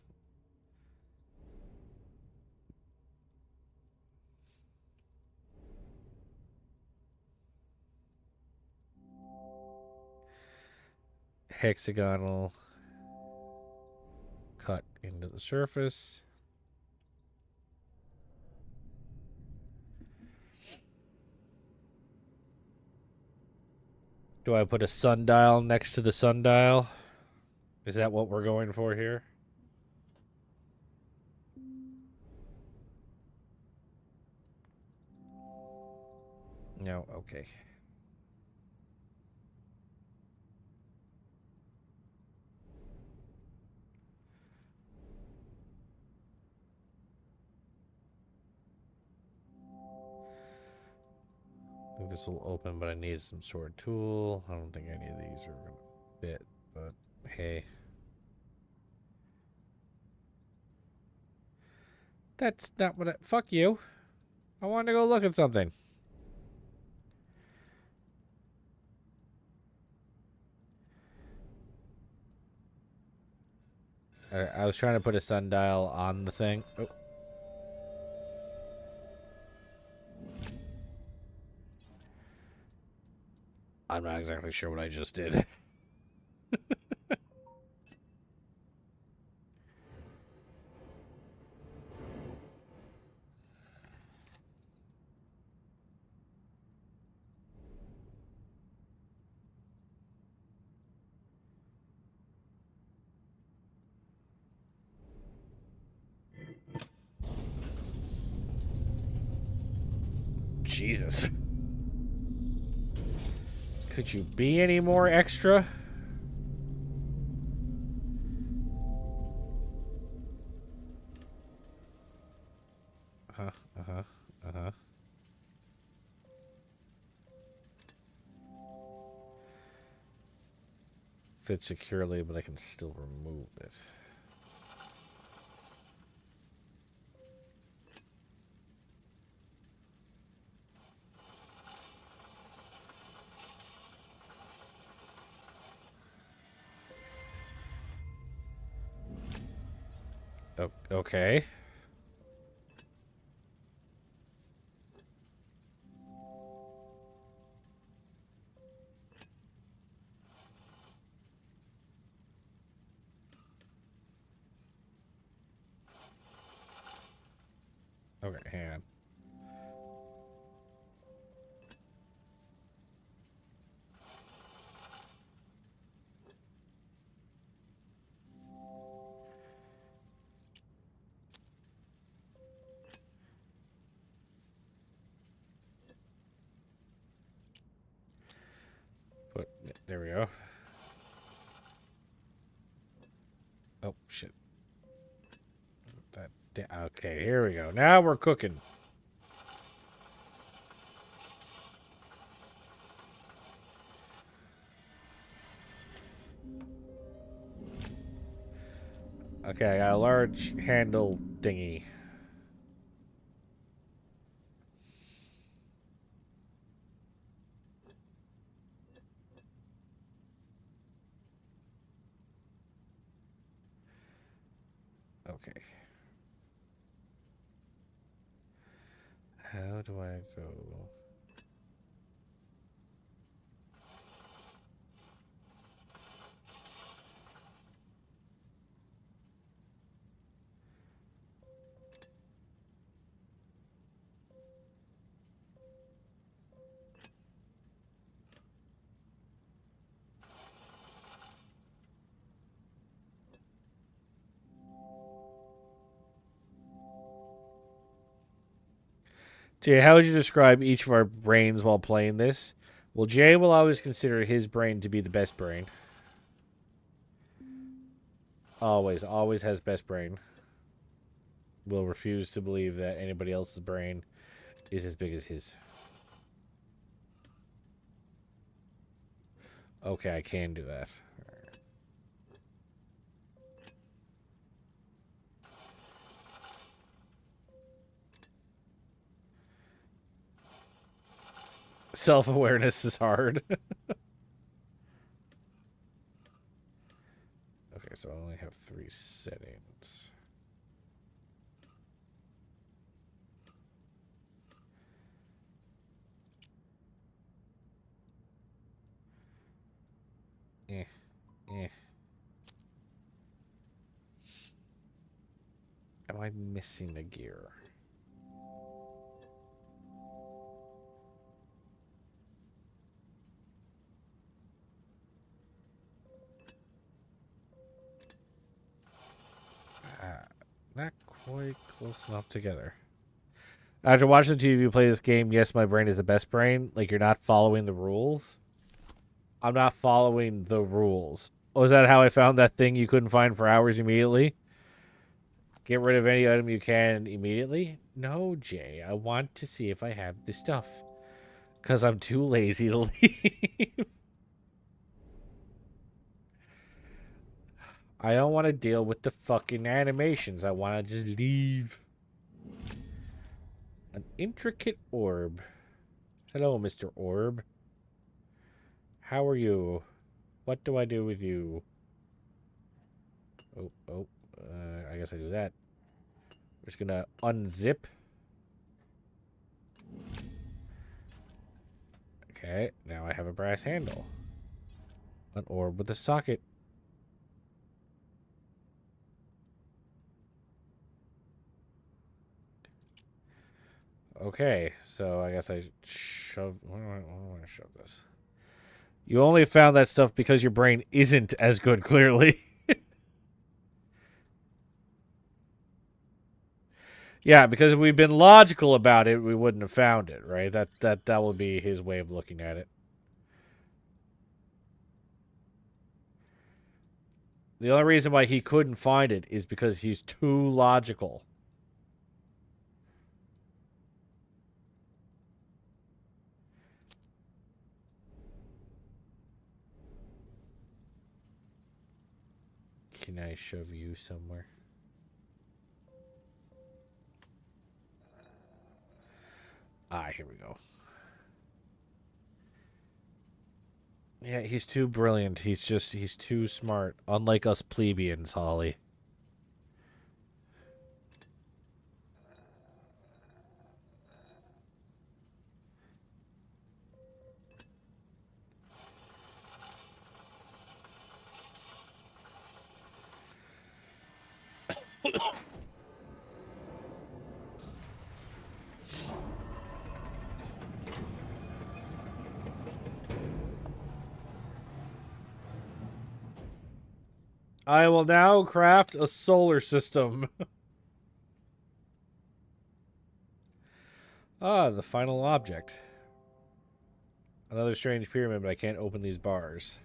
Hexagonal cut into the surface. Do I put a sundial next to the sundial? Is that what we're going for here? No, okay. I think this will open, but I need some sort of tool. I don't think any of these are going to fit, but hey. That's not what I... Fuck you. I wanted to go look at something. I was trying to put a sundial on the thing. Oh. I'm not exactly sure what I just did. Jesus. Could you be any more extra? Uh-huh, uh-huh, uh-huh. Fit securely, but I can still remove it. Okay. Okay, hang on. There we go. Oh, shit. Okay, here we go. Now we're cooking. Okay, I got a large handle thingy. Okay. How do I go? Jay, how would you describe each of our brains while playing this? Well, Jay will always consider his brain to be the best brain. Always has best brain. Will refuse to believe that anybody else's brain is as big as his. Okay, I can do that. Self-awareness is hard. Okay, so I only have 3 settings. Eh. Am I missing a gear? Not quite close enough together. After watching the TV play this game, yes, my brain is the best brain. Like, you're not following the rules. I'm not following the rules. Oh, is that how I found that thing you couldn't find for hours immediately? Get rid of any item you can immediately? No, Jay. I want to see if I have the stuff. Because I'm too lazy to leave. I don't want to deal with the fucking animations. I want to just leave. An intricate orb. Hello, Mr. Orb. How are you? What do I do with you? I guess I do that. We're just gonna unzip. Okay, now I have a brass handle. An orb with a socket. Okay, so I guess I shove. Where do I want to shove this? You only found that stuff because your brain isn't as good, clearly. Yeah, because if we'd been logical about it, we wouldn't have found it, right? That would be his way of looking at it. The only reason why he couldn't find it is because he's too logical. Can I shove you somewhere? Ah, here we go. Yeah, he's too brilliant. He's too smart. Unlike us plebeians, Holly. I will now craft a solar system. Ah, the final object. Another strange pyramid, but I can't open these bars.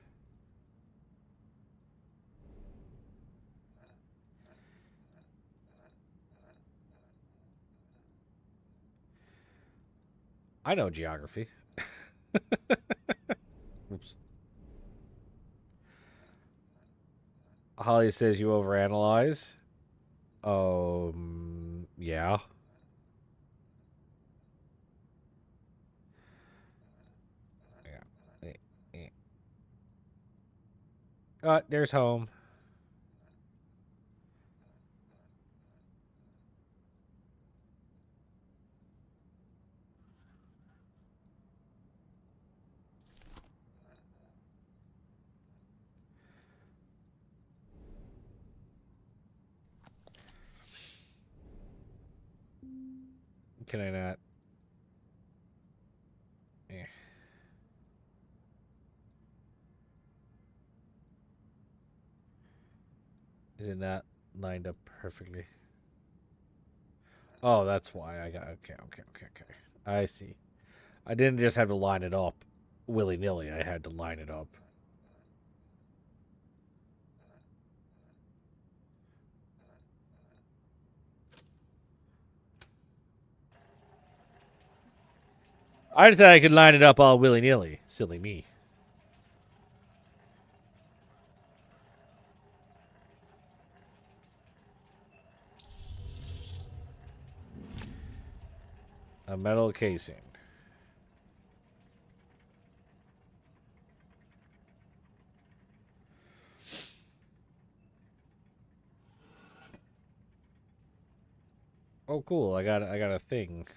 I know geography. Oops. Holly says you overanalyze. Yeah. There's home. Can I not? Eh. Is it not lined up perfectly? Oh, that's why I got. Okay. I see. I didn't just have to line it up willy nilly. I had to line it up. I just said I could line it up all willy nilly. Silly me. A metal casing. Oh, cool! I got a thing.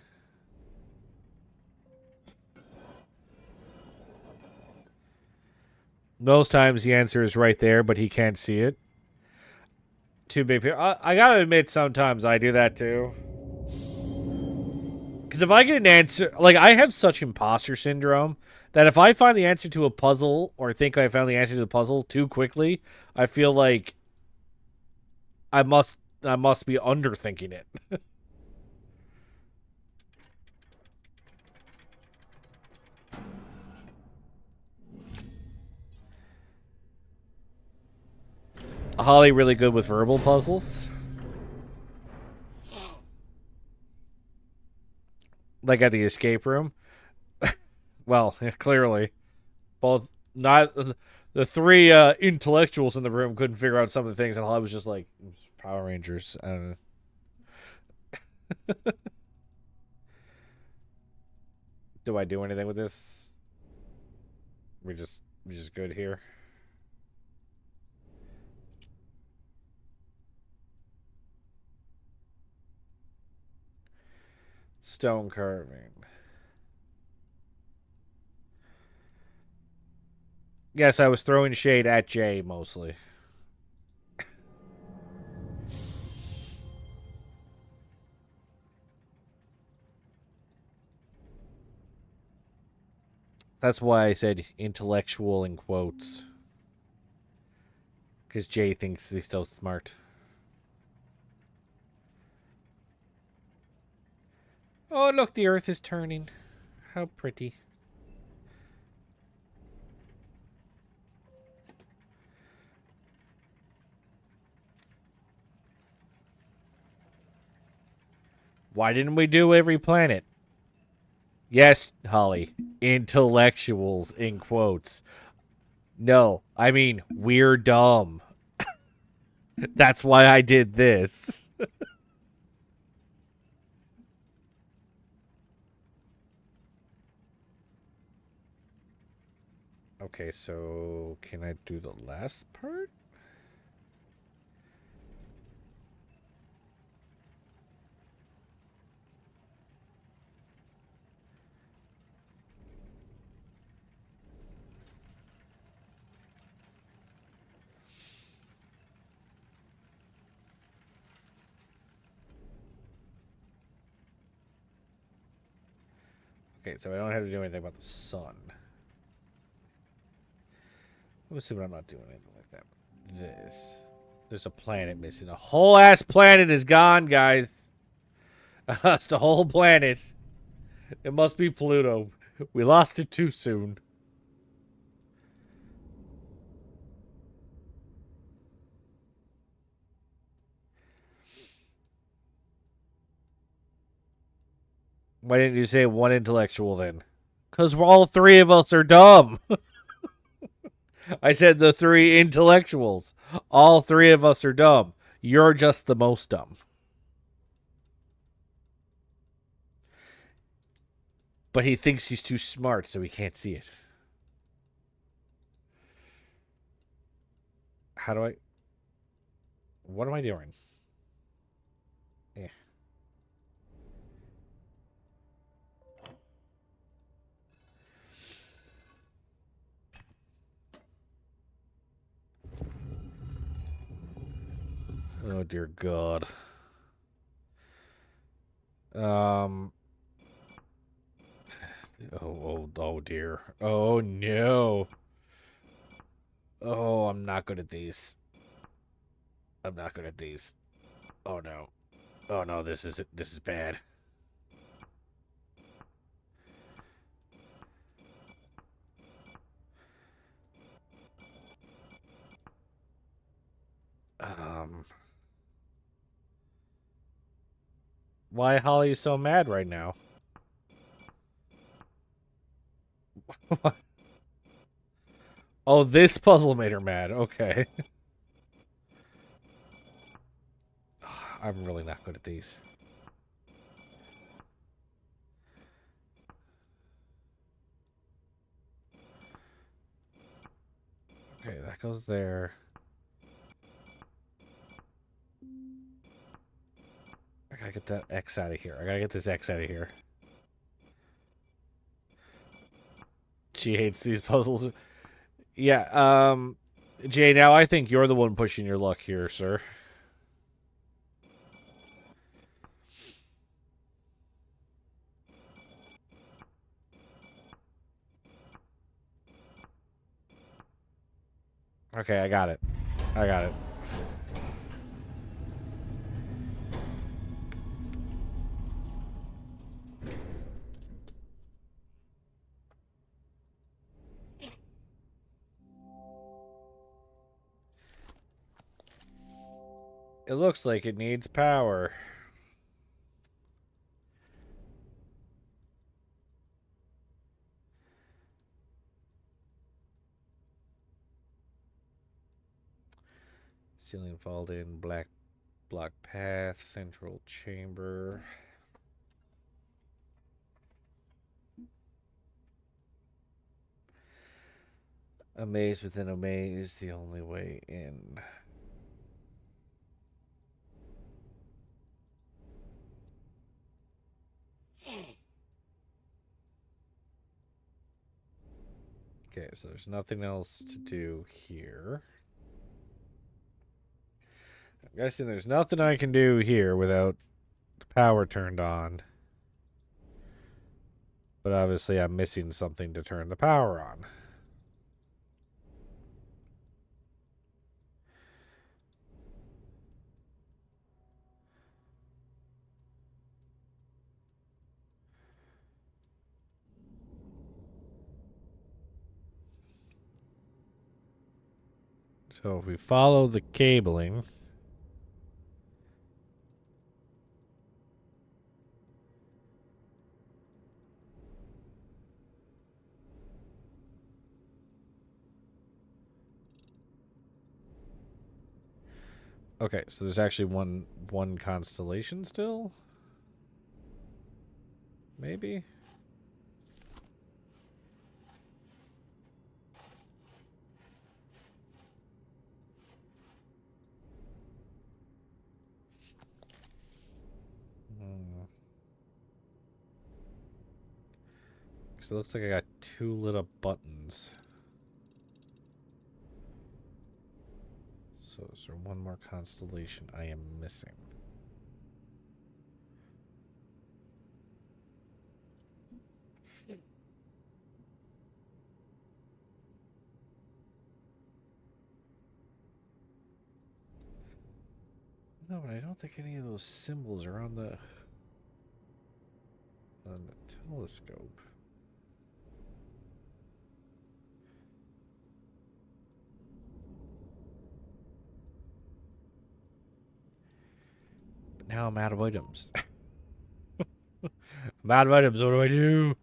Most times the answer is right there, but he can't see it. Too big. I gotta admit, sometimes I do that too. Because if I get an answer, like I have such imposter syndrome that if I find the answer to a puzzle or think I found the answer to the puzzle too quickly, I feel like I must be underthinking it. Holly really good with verbal puzzles. Like at the escape room. Well, clearly. Both not the three intellectuals in the room couldn't figure out some of the things, and Holly was just like Power Rangers. I don't know. Do I do anything with this? We just good here. Stone carving. Yes, I was throwing shade at Jay mostly. That's why I said intellectual in quotes. Because Jay thinks he's so smart. Oh, look, the earth is turning. How pretty. Why didn't we do every planet? Yes, Holly. Intellectuals in quotes. No, I mean, we're dumb. That's why I did this. Okay, so can I do the last part? Okay, so I don't have to do anything about the sun. I'm assuming I'm not doing anything like that. This. There's a planet missing. A whole ass planet is gone, guys. That's the whole planet. It must be Pluto. We lost it too soon. Why didn't you say one intellectual then? Because all three of us are dumb. I said the three intellectuals. All three of us are dumb. You're just the most dumb. But he thinks he's too smart, so he can't see it. How do I... What am I doing? Yeah. Oh, dear God. Oh, dear. Oh, no. Oh, I'm not good at these. I'm not good at these. Oh, no. Oh, no, this is bad. Why Holly is so mad right now? Oh, this puzzle made her mad. Okay. I'm really not good at these. Okay, that goes there. I gotta get that X out of here. I gotta get this X out of here. She hates these puzzles. Yeah, Jay, now I think you're the one pushing your luck here, sir. Okay, I got it. I got it. It looks like it needs power. Ceiling falled in, black block path, central chamber. A maze within a maze, the only way in. Okay, so there's nothing else to do here. I'm guessing there's nothing I can do here without the power turned on. But obviously I'm missing something to turn the power on. So if we follow the cabling... Okay, so there's actually one constellation still? Maybe? So it looks like I got two lit up buttons. So is there one more constellation I am missing? No, but I don't think any of those symbols are on the telescope. But now I'm out of items. I'm out of items. What do I do?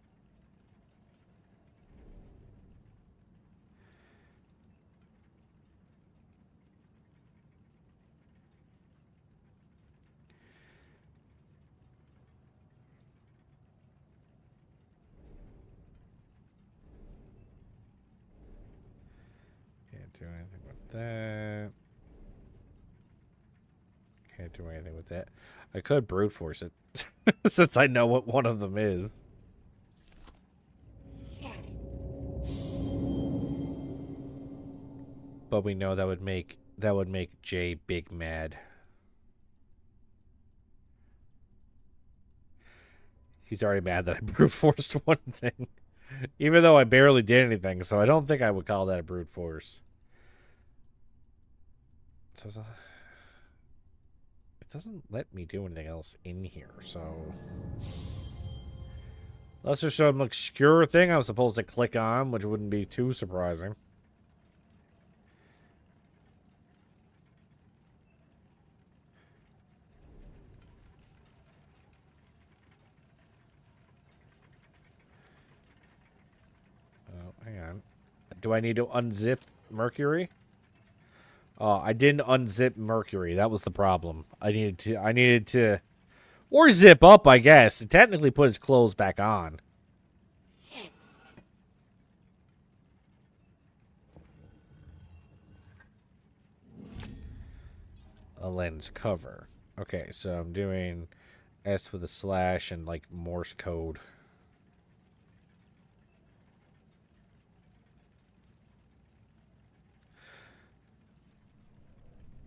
Can't do anything with that. Can't do anything with that. I could brute force it, since I know what one of them is. But we know that would make Jay big mad. He's already mad that I brute forced one thing, even though I barely did anything. So I don't think I would call that a brute force. So it doesn't let me do anything else in here. So unless there's some obscure thing I'm supposed to click on, which wouldn't be too surprising. Oh, hang on. Do I need to unzip Mercury? Oh, I didn't unzip Mercury. That was the problem. I needed to, or zip up, I guess. It technically put his clothes back on. A lens cover. Okay, so I'm doing S with a slash and like Morse code.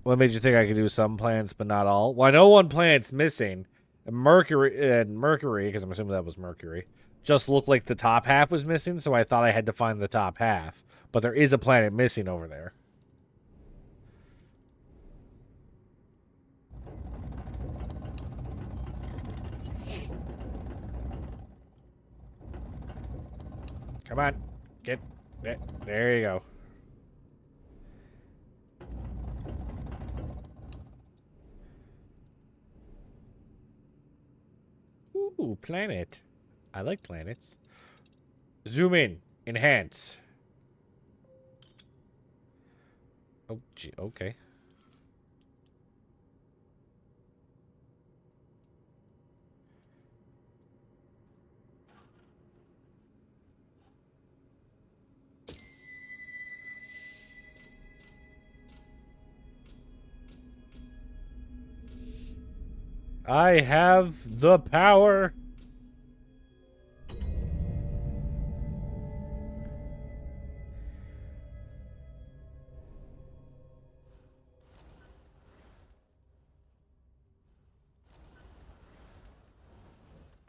What made you think I could do some planets but not all? Well, I know one planet's missing. And Mercury, because I'm assuming that was Mercury, just looked like the top half was missing, so I thought I had to find the top half. But there is a planet missing over there. Come on. Get it. There you go. Ooh, planet. I like planets. Zoom in. Enhance. Oh, gee. Okay. I have the power.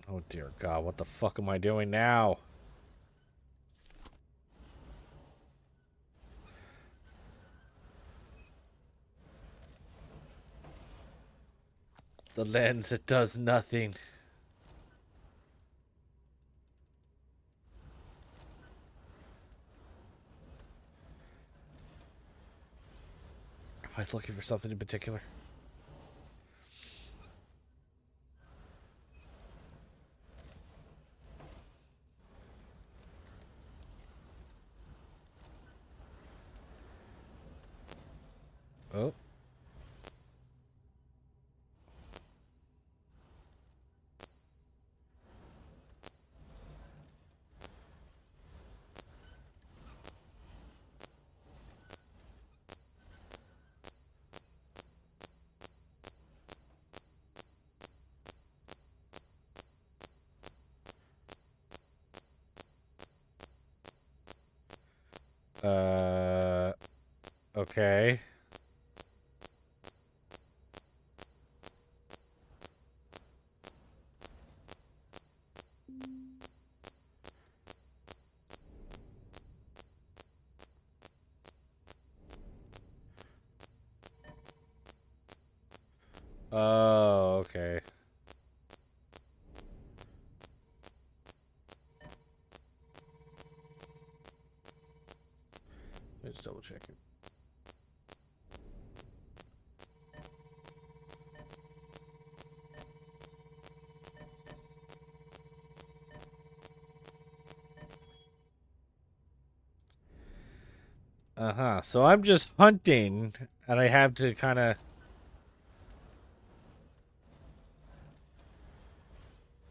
Oh, dear God. What the fuck am I doing now? The lens, it does nothing. Am I looking for something in particular? Oh. Okay. Oh, okay. Let's double check it. Uh-huh. So I'm just hunting, and I have to kind of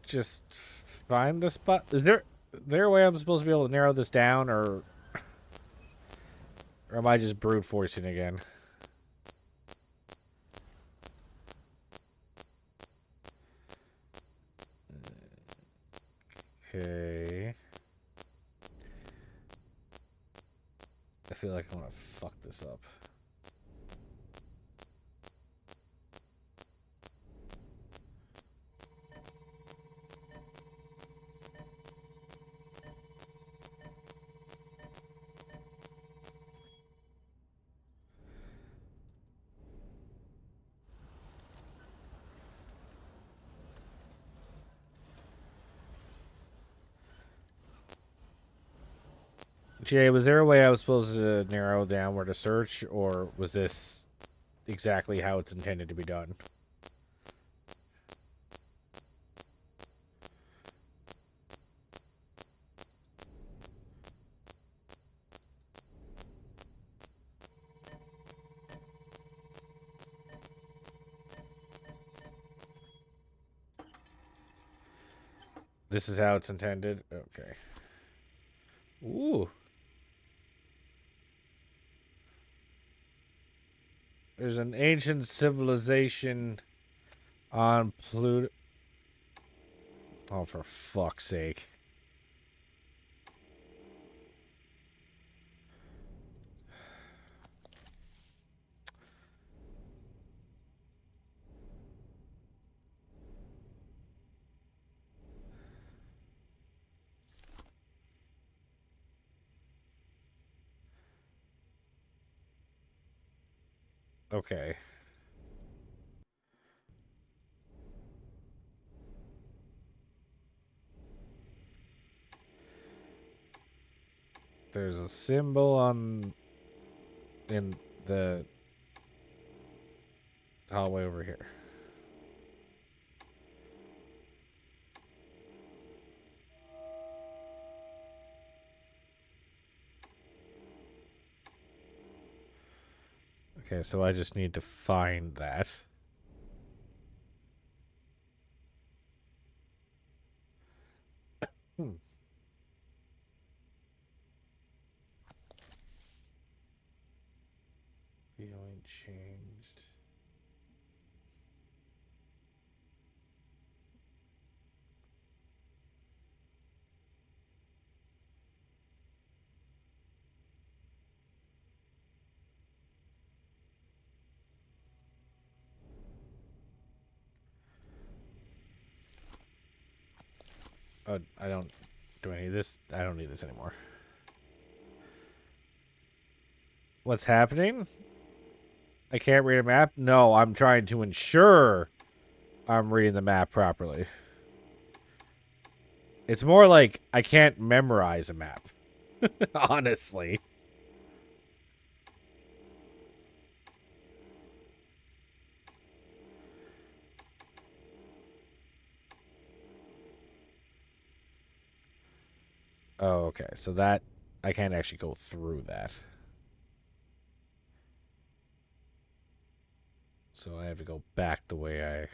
just find the spot. Is there a way I'm supposed to be able to narrow this down, or am I just brute forcing again? Okay. I feel like I'm gonna fuck this up. Jay, was there a way I was supposed to narrow down where to search, or was this exactly how it's intended to be done? This is how it's intended? Okay. Ooh. There's an ancient civilization on Pluto. Oh, for fuck's sake. Okay. There's a symbol on in the hallway over here. Okay, so I just need to find that. Feeling changed. Oh, I don't do any of this. I don't need this anymore. What's happening? I can't read a map? No, I'm trying to ensure I'm reading the map properly. It's more like I can't memorize a map. Honestly. Oh, okay. So that I can't actually go through that. So I have to go back the way I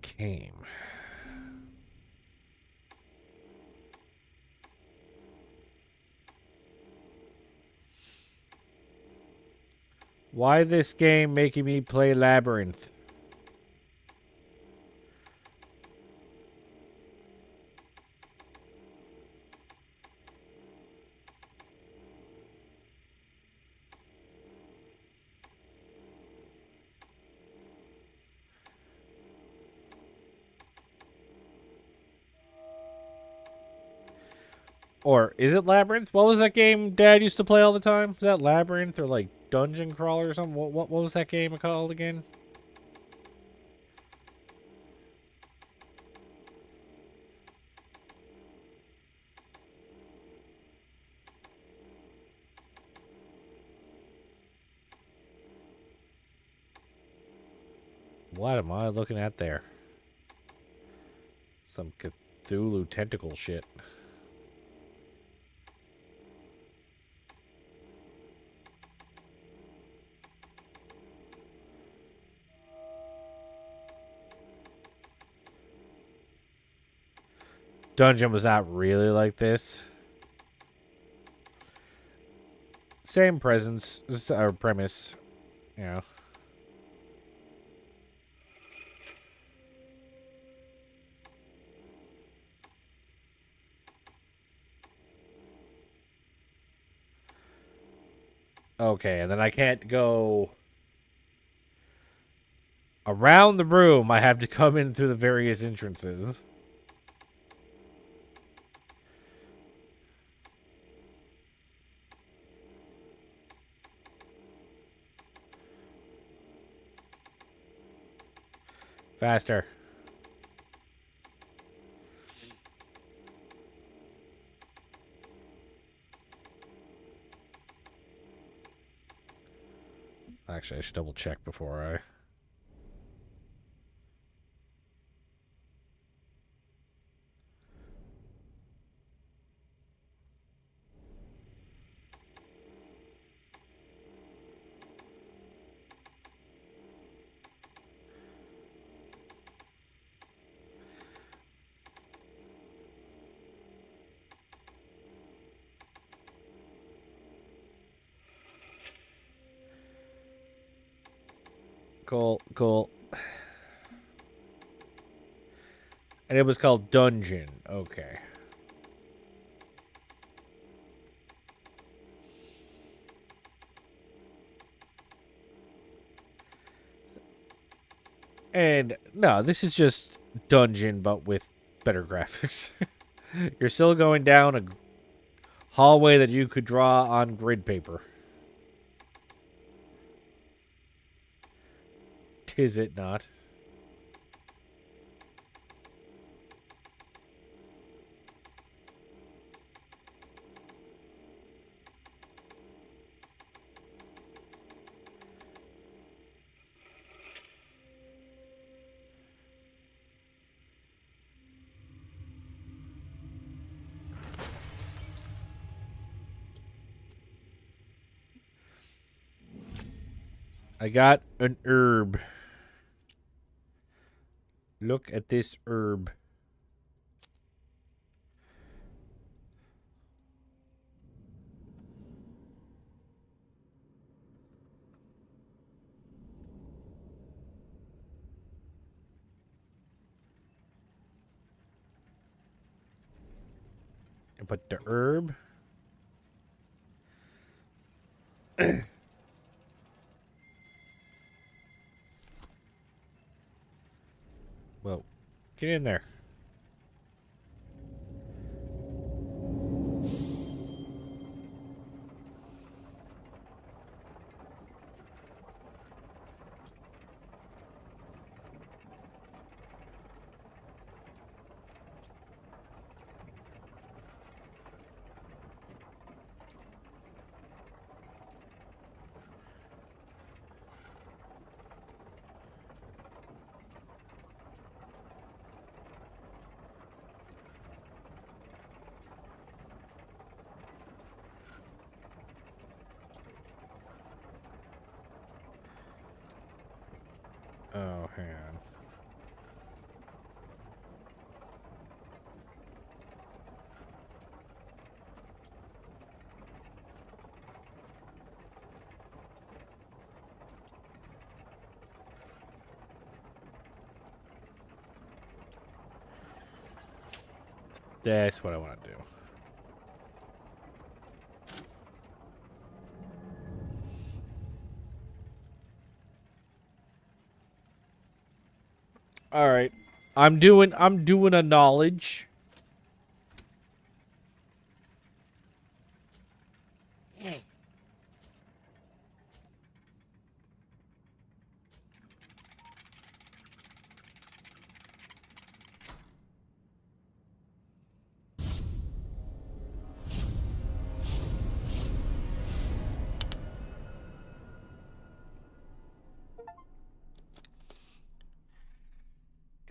came. Why this game making me play Labyrinth? Or is it Labyrinth? What was that game Dad used to play all the time? Is that Labyrinth or like Dungeon Crawler or something. What was that game called again? What am I looking at there? Some Cthulhu tentacle shit. Dungeon was not really like this. Same presence or premise, you know. Okay, and then I can't go around the room. I have to come in through the various entrances. Faster. Actually, I should double check before I... Cool. And it was called Dungeon. Okay. And no, this is just Dungeon, but with better graphics. You're still going down a hallway that you could draw on grid paper. Tis it not? I got an herb. Look at this herb. But the herb... Whoa. Get in there. Oh, hang on. That's what I want to do. All right. I'm doing a knowledge.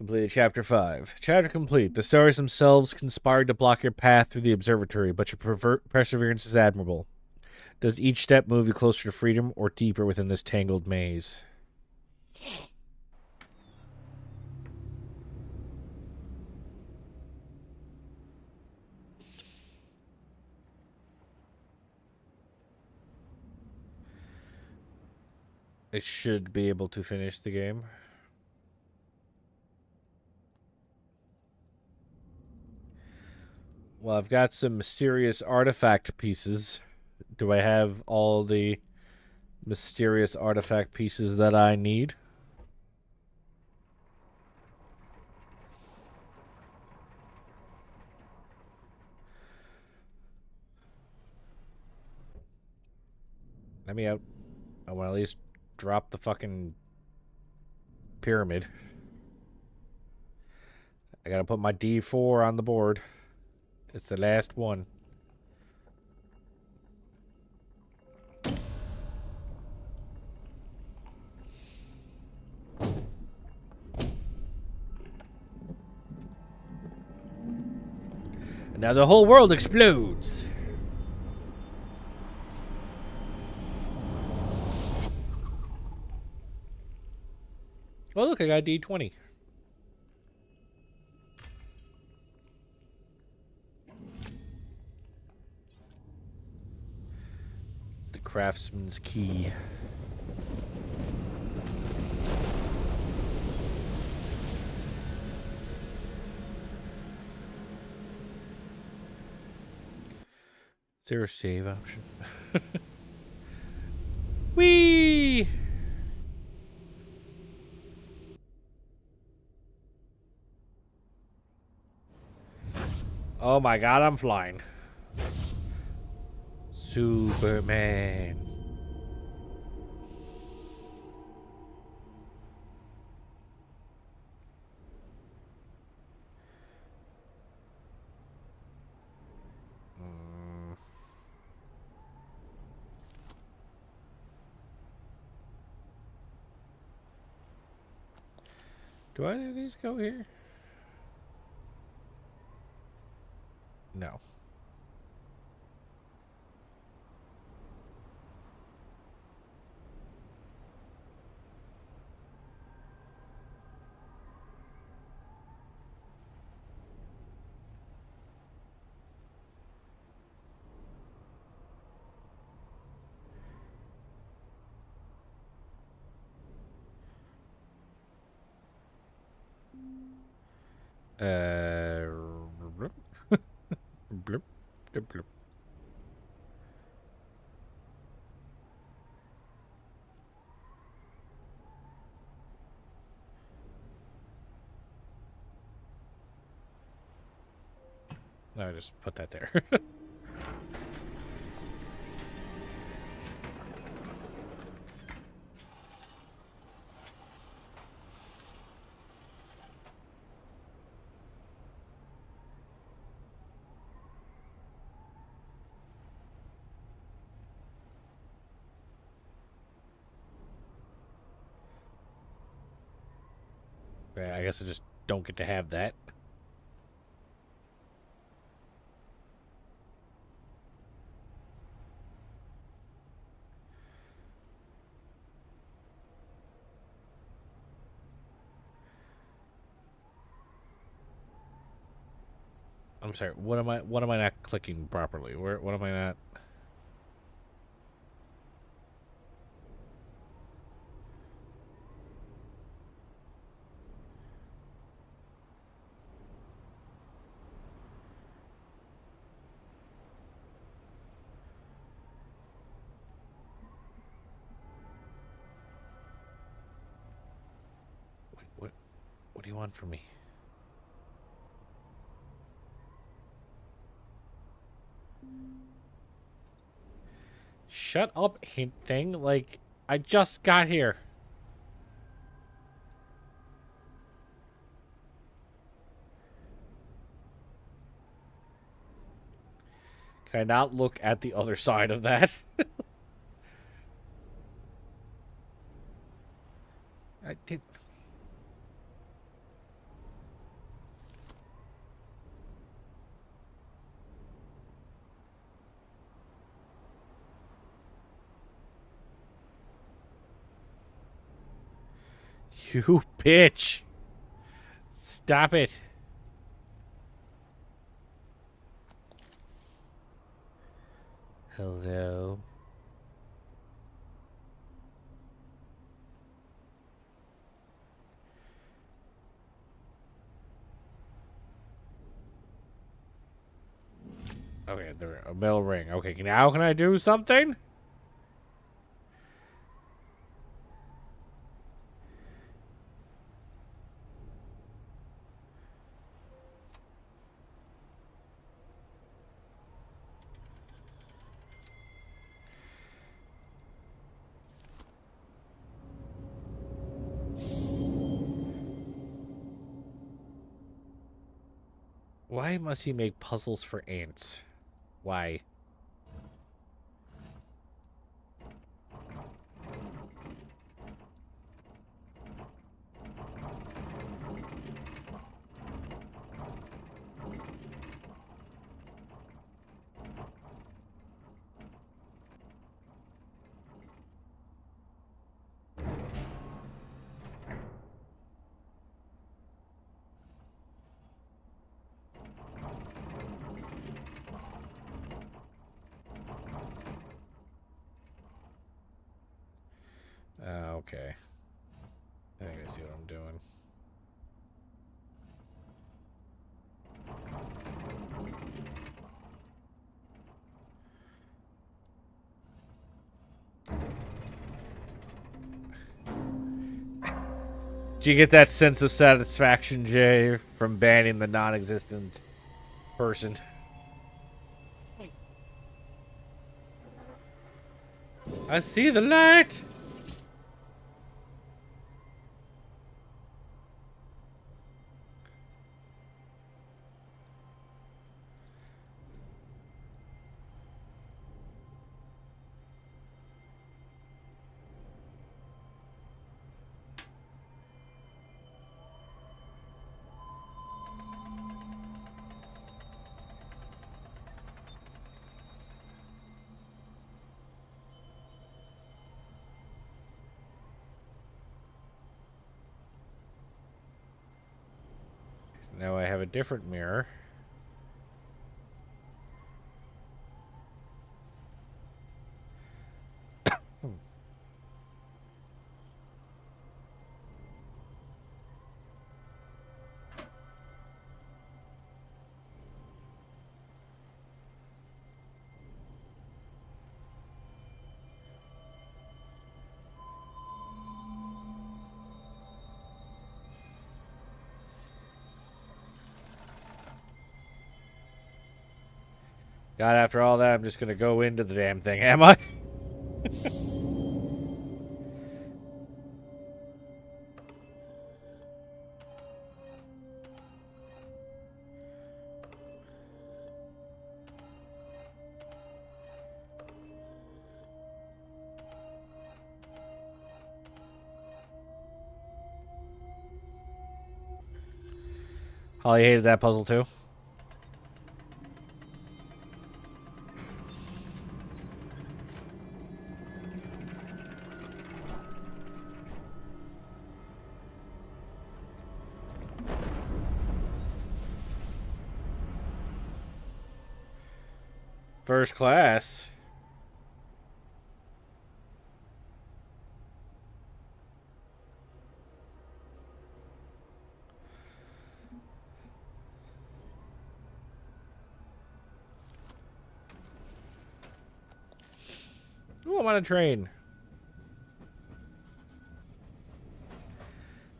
Completed Chapter 5. Chapter complete. The stars themselves conspired to block your path through the observatory, but your perseverance is admirable. Does each step move you closer to freedom or deeper within this tangled maze? I should be able to finish the game. Well, I've got some mysterious artifact pieces. Do I have all the mysterious artifact pieces that I need? Let me out. I want to at least drop the fucking pyramid. I gotta put my D4 on the board. It's the last one. And now the whole world explodes. Oh, look, I got a D20. The craftsman's key. Is there a save option? Whee! Oh my god, I'm flying. Superman. Do either of these go here? No. Bloop. Bloop, bloop, bloop. No, I just put that there. I guess I just don't get to have that. I'm sorry. What am I not clicking properly? What am I not? What do you want from me? Shut up, hint thing. Like, I just got here. Can I not look at the other side of that? I did. You bitch. Stop it. Hello. Okay, there a bell ring. Okay, now can I do something? Why must he make puzzles for ants? Why? Okay. I think I see what I'm doing. Do you get that sense of satisfaction, Jay, from banning the non-existent person? I see the light! Now I have a different mirror. God, after all that, I'm just gonna go into the damn thing, am I? Holly hated that puzzle too. First class. Ooh, I'm on a train.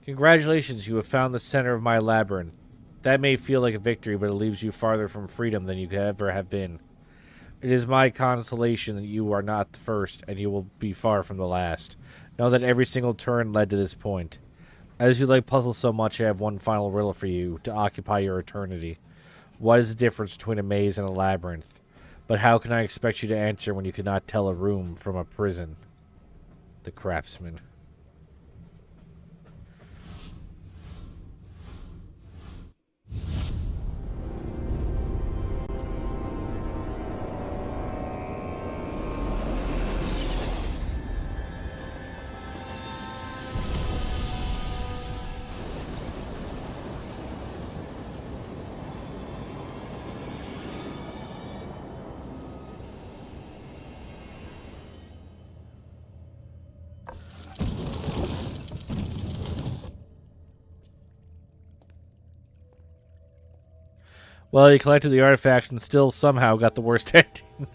Congratulations, you have found the center of my labyrinth. That may feel like a victory, but it leaves you farther from freedom than you could ever have been. It is my consolation that you are not the first, and you will be far from the last. Know that every single turn led to this point. As you like puzzles so much, I have one final riddle for you to occupy your eternity. What is the difference between a maze and a labyrinth? But how can I expect you to answer when you cannot tell a room from a prison? The Craftsman. Well, he collected the artifacts and still somehow got the worst ending.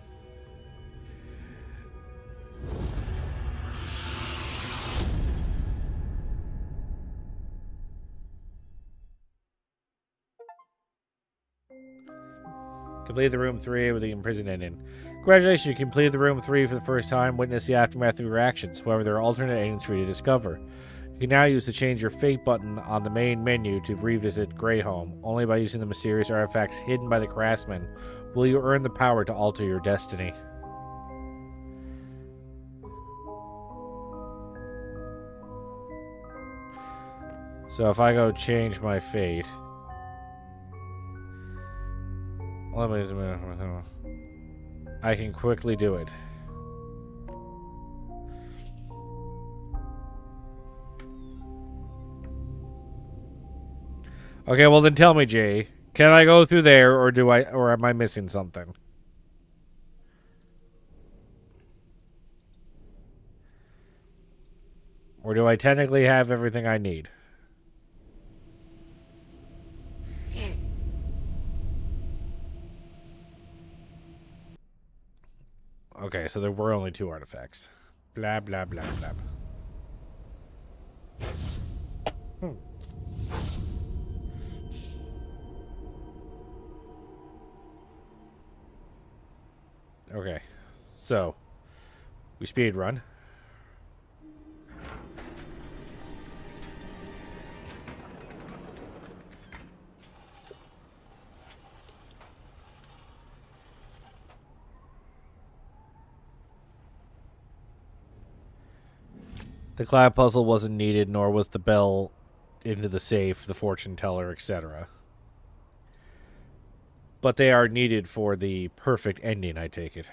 Completed the room 3 with the imprisoned ending. Congratulations, you completed the room 3 for the first time. Witness the aftermath of your actions. However, there are alternate endings for you to discover. You can now use the Change Your Fate button on the main menu to revisit Greyhome. Only by using the mysterious artifacts hidden by the craftsman will you earn the power to alter your destiny. So if I go change my fate... I can quickly do it. Okay, well then tell me, Jay. Can I go through there, or am I missing something? Or do I technically have everything I need? Okay, so there were only 2 artifacts. Blah, blah, blah, blah. Okay, so we speed run. The cloud puzzle wasn't needed, nor was the bell into the safe, the fortune teller, etc. But they are needed for the perfect ending, I take it.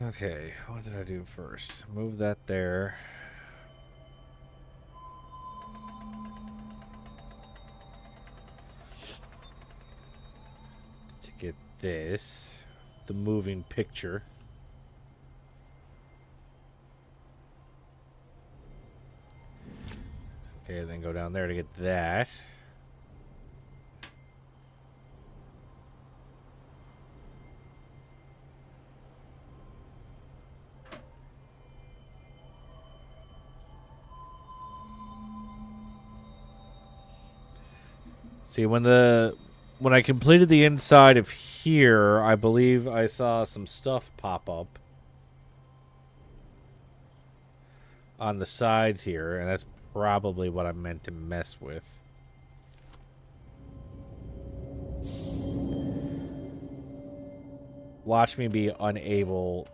Okay, what did I do first? Move that there. To get this. The moving picture. Okay, then go down there to get that. See, when I completed the inside of here, I believe I saw some stuff pop up on the sides here, and that's probably what I meant to mess with. Watch me be unable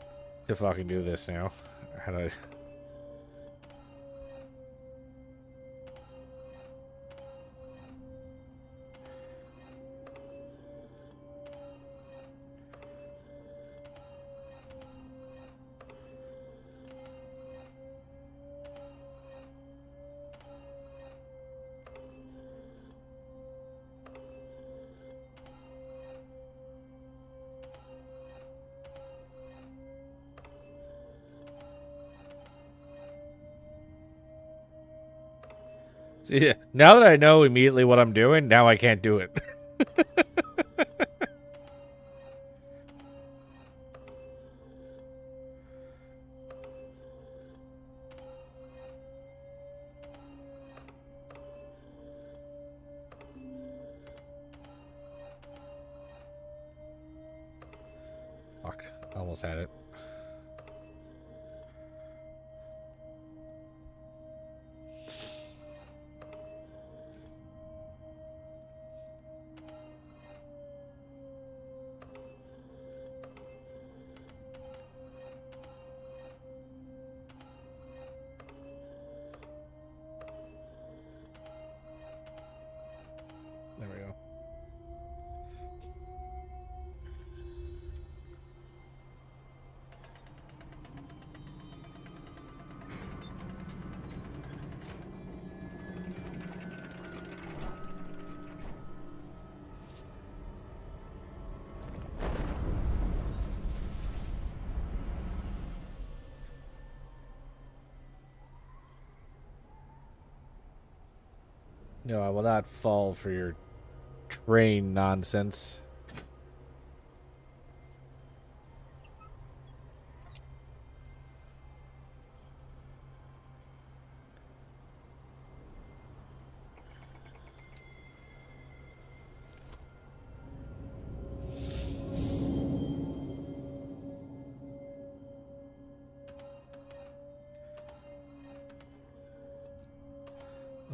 to fucking do this now. How do I... See, now that I know immediately what I'm doing, now I can't do it. Fuck, almost had it. No, I will not fall for your train nonsense.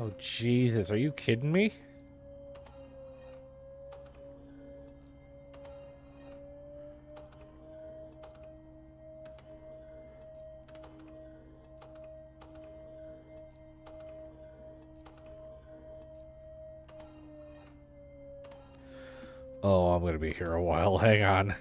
Oh, Jesus. Are you kidding me? Oh, I'm going to be here a while. Hang on.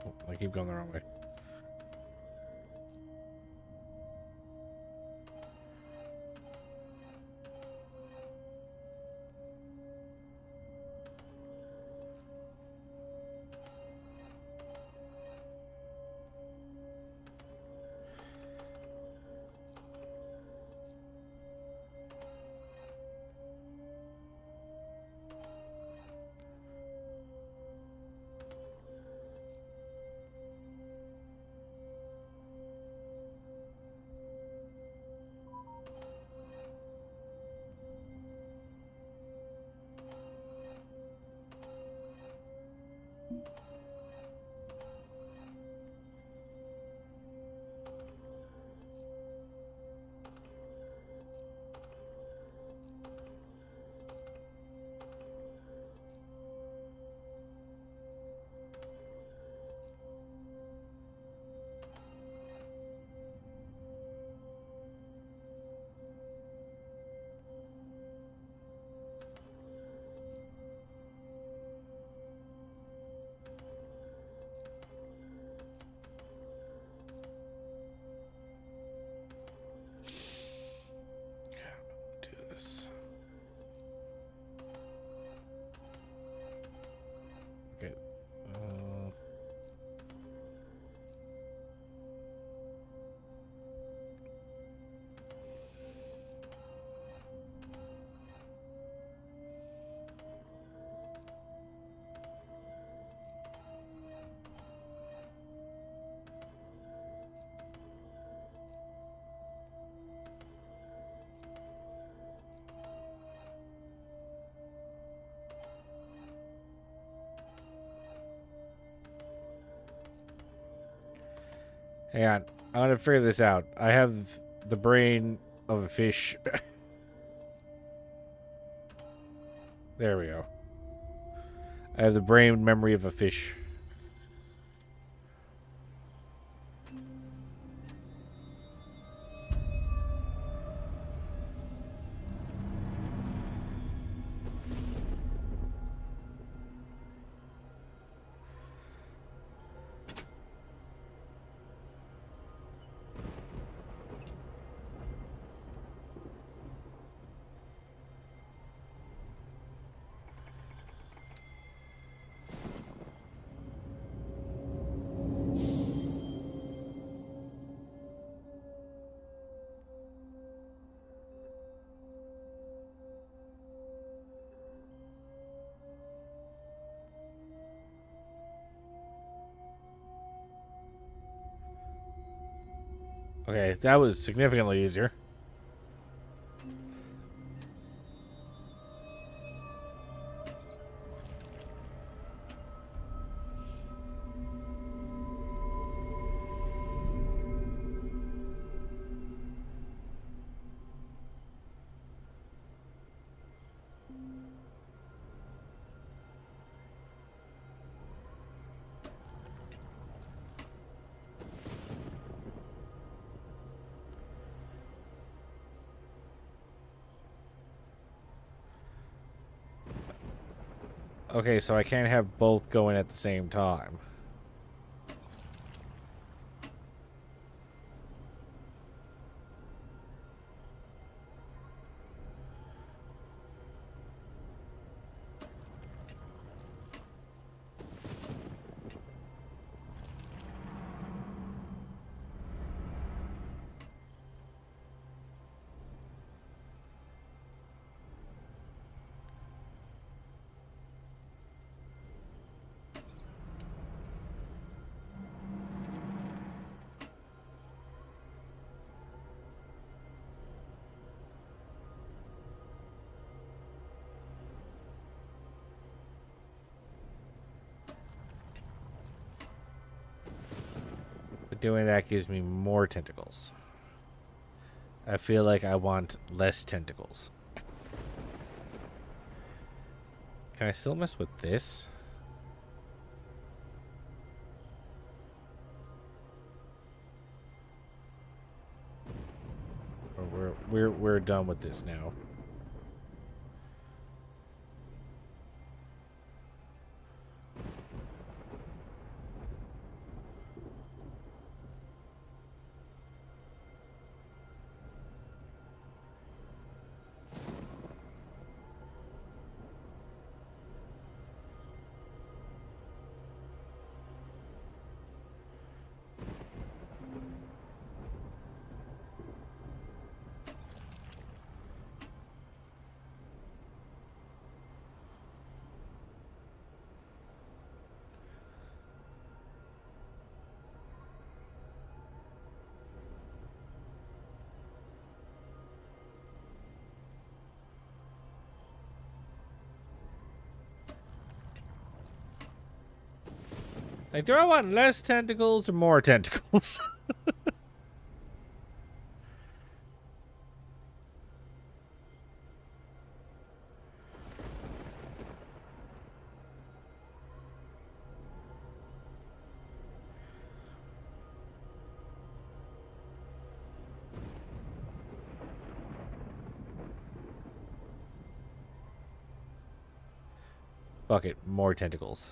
Oh, I keep going the wrong way. Do this. Okay. Hang on. I'm going to figure this out. I have the brain of a fish. There we go. I have the brain memory of a fish. Okay, that was significantly easier. Okay, so I can't have both going at the same time. But doing that gives me more tentacles. I feel like I want less tentacles. Can I still mess with this? Or we're done with this now. Like, do I want less tentacles or more tentacles? Fuck it, more tentacles.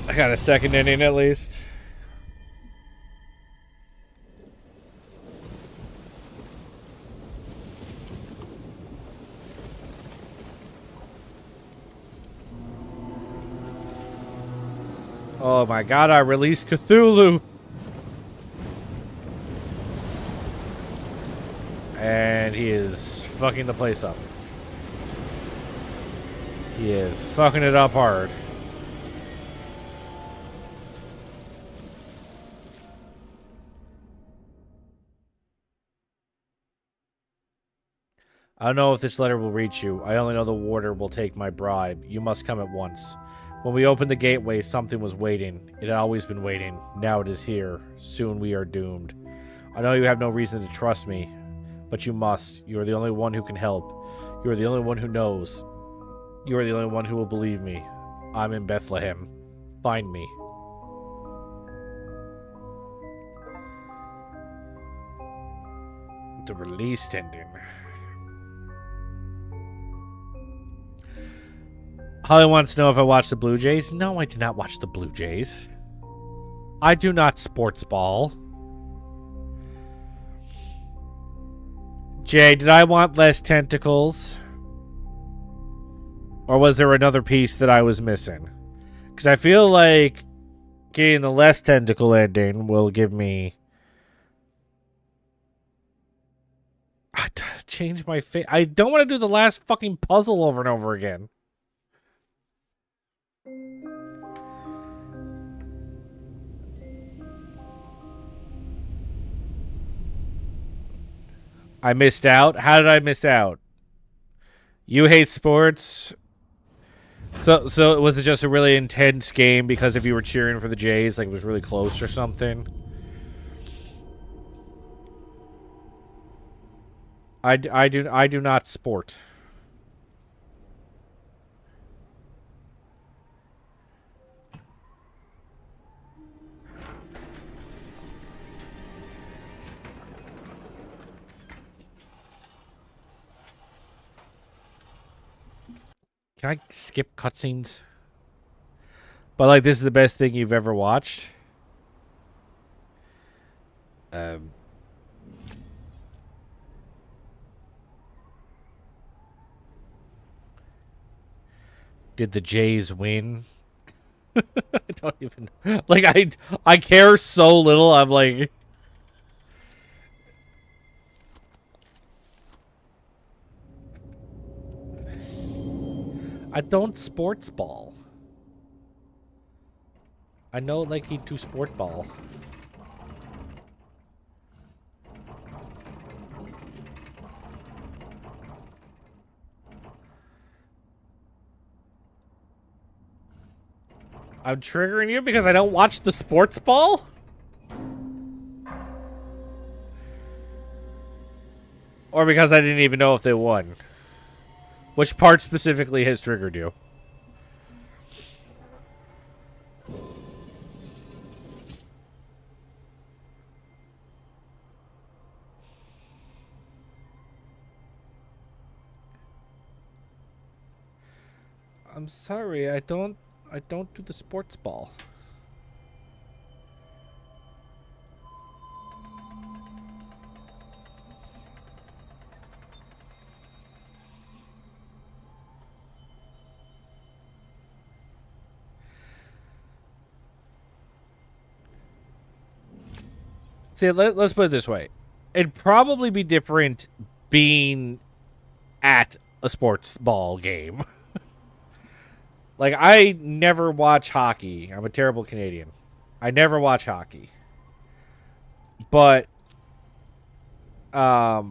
I got a second inning at least. Oh my god, I released Cthulhu! And he is fucking the place up. He is fucking it up hard. I don't know if this letter will reach you. I only know the warder will take my bribe. You must come at once. When we opened the gateway, something was waiting. It had always been waiting. Now it is here. Soon we are doomed. I know you have no reason to trust me, but you must. You are the only one who can help. You are the only one who knows. You are the only one who will believe me. I'm in Bethlehem. Find me. The release ending. Holly wants to know if I watched the Blue Jays. No, I did not watch the Blue Jays. I do not sports ball. Jay, did I want less tentacles? Or was there another piece that I was missing? Because I feel like getting the less tentacle ending will give me... change my face. I don't want to do the last fucking puzzle over and over again. I missed out? How did I miss out? You hate sports? So was it just a really intense game because if you were cheering for the Jays, like it was really close or something? I do not sport. Can I skip cutscenes? But like, this is the best thing you've ever watched. Did the Jays win? I don't even like. I care so little. I'm like, I don't sports ball. I know like he do sport ball. I'm triggering you because I don't watch the sports ball? Or because I didn't even know if they won? Which part specifically has triggered you? I'm sorry, I don't do the sports ball. See, let's put it this way. It'd probably be different being at a sports ball game. Like, I never watch hockey. I'm a terrible Canadian. I never watch hockey. But, like,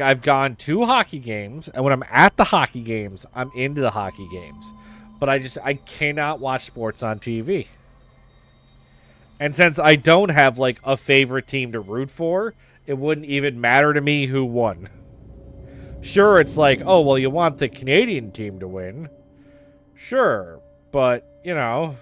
I've gone to hockey games, and when I'm at the hockey games, I'm into the hockey games. But I cannot watch sports on TV. And since I don't have, like, a favorite team to root for, it wouldn't even matter to me who won. Sure, it's like, oh, well, you want the Canadian team to win. Sure, but, you know.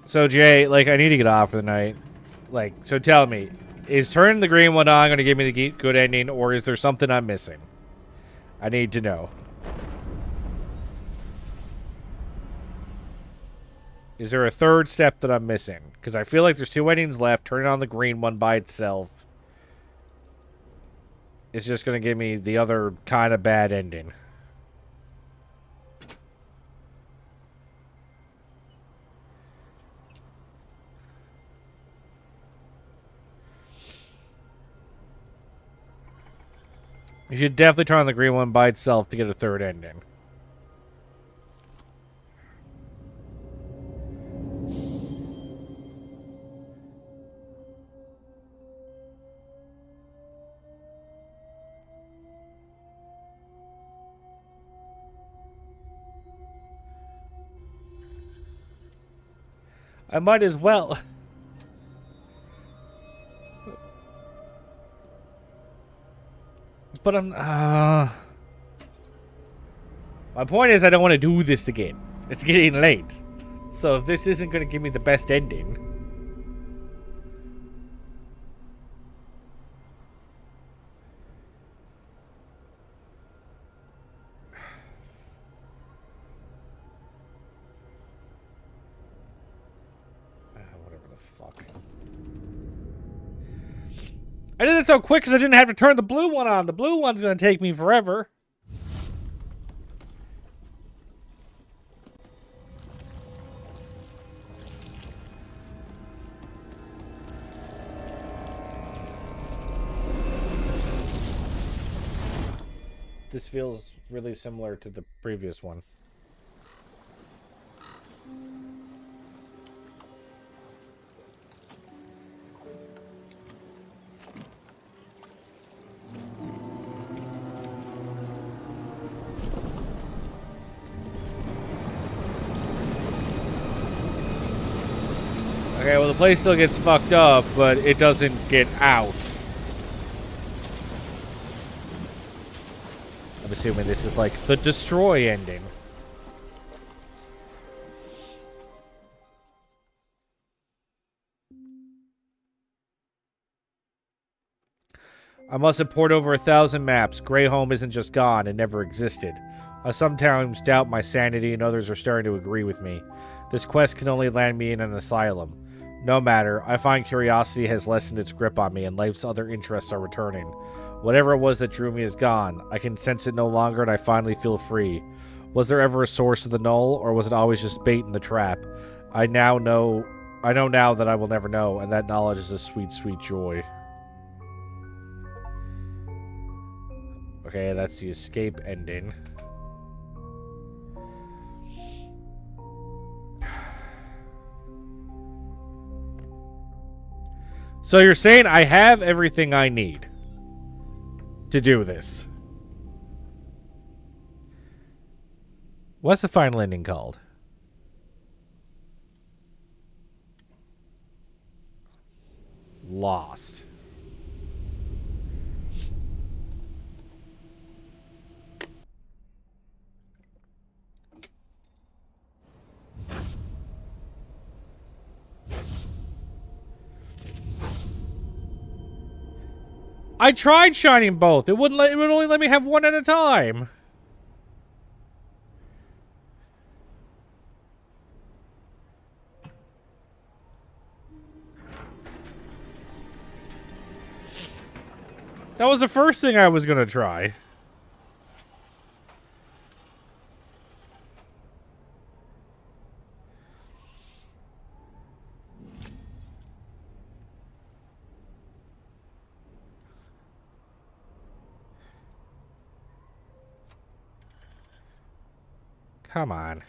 So, Jay, like, I need to get off for the night. Like, so tell me, is turning the green one on going to give me the good ending, or is there something I'm missing? I need to know. Is there a third step that I'm missing? Because I feel like there's 2 endings left. Turning on the green one by itself is just going to give me the other kind of bad ending. You should definitely turn on the green one by itself to get a third ending. I might as well. But I'm... My point is I don't want to do this again. It's getting late. So if this isn't going to give me the best ending... Whatever the fuck. I did it so quick because I didn't have to turn the blue one on. The blue one's going to take me forever. This feels really similar to the previous one. Okay, well, the place still gets fucked up, but it doesn't get out. I'm assuming this is like the destroy ending. I must have poured over 1,000 maps. Greyholm isn't just gone, it never existed. I sometimes doubt my sanity and others are starting to agree with me. This quest can only land me in an asylum. No matter, I find curiosity has lessened its grip on me and life's other interests are returning. Whatever it was that drew me is gone. I can sense it no longer and I finally feel free. Was there ever a source of the null, or was it always just bait in the trap? I know now that I will never know, and that knowledge is a sweet, sweet joy. Okay, that's the escape ending. So you're saying I have everything I need to do this. What's the final ending called? Lost. I tried shining both. It would only let me have one at a time. That was the first thing I was gonna try. Come on.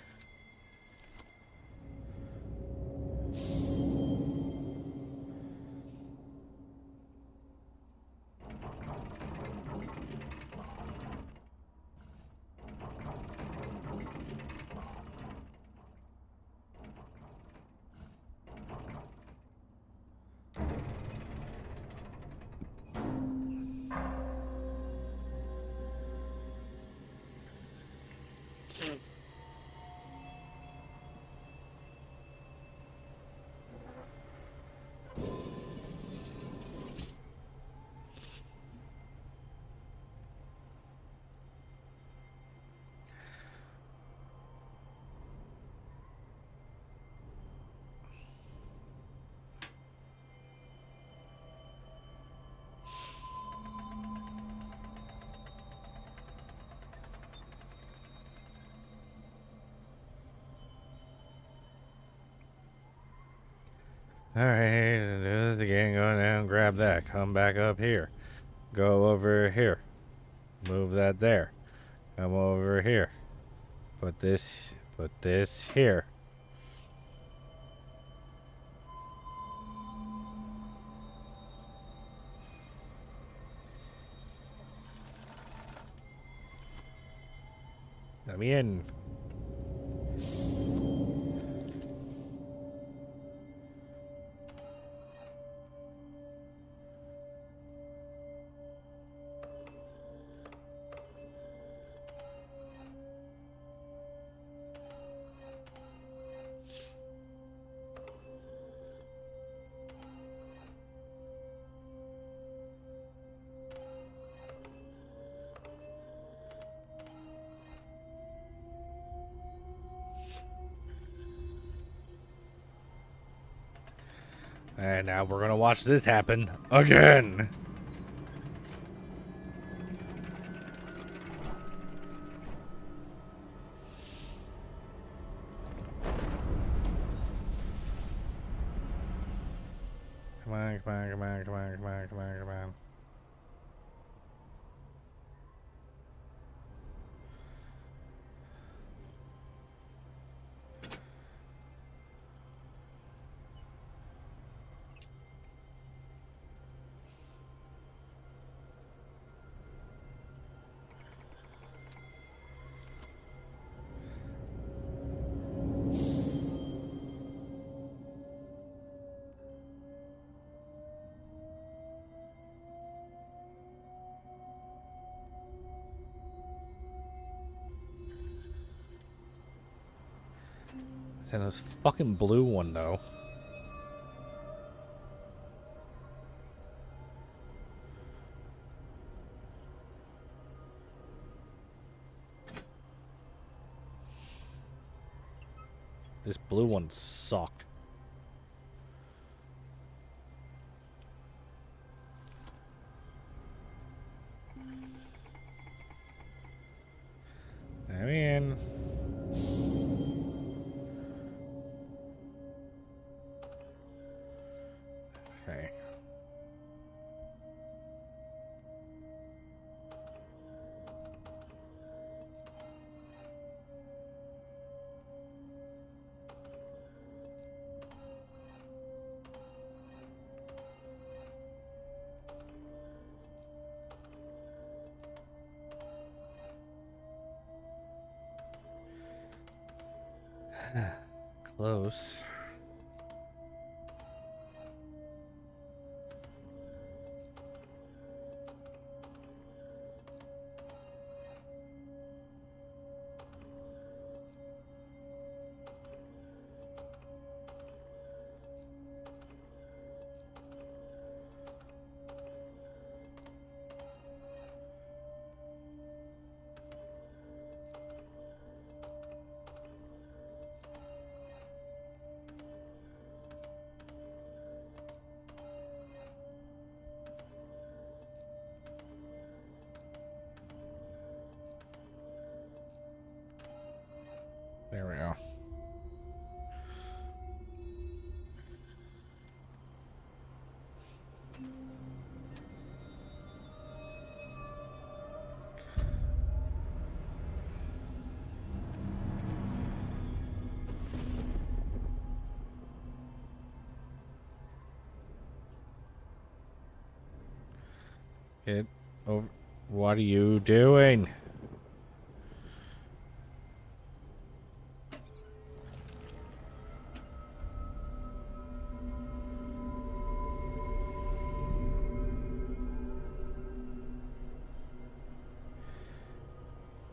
Alright, do this again. Go down, grab that. Come back up here. Go over here. Move that there. Come over here. Put this here. Let me in. And now we're gonna watch this happen again. come on, come on, come on, come on, come on, come on, come on. And this fucking blue one, though. This blue one sucked. I mean... Okay. Close. There we go. Get over. What are you doing?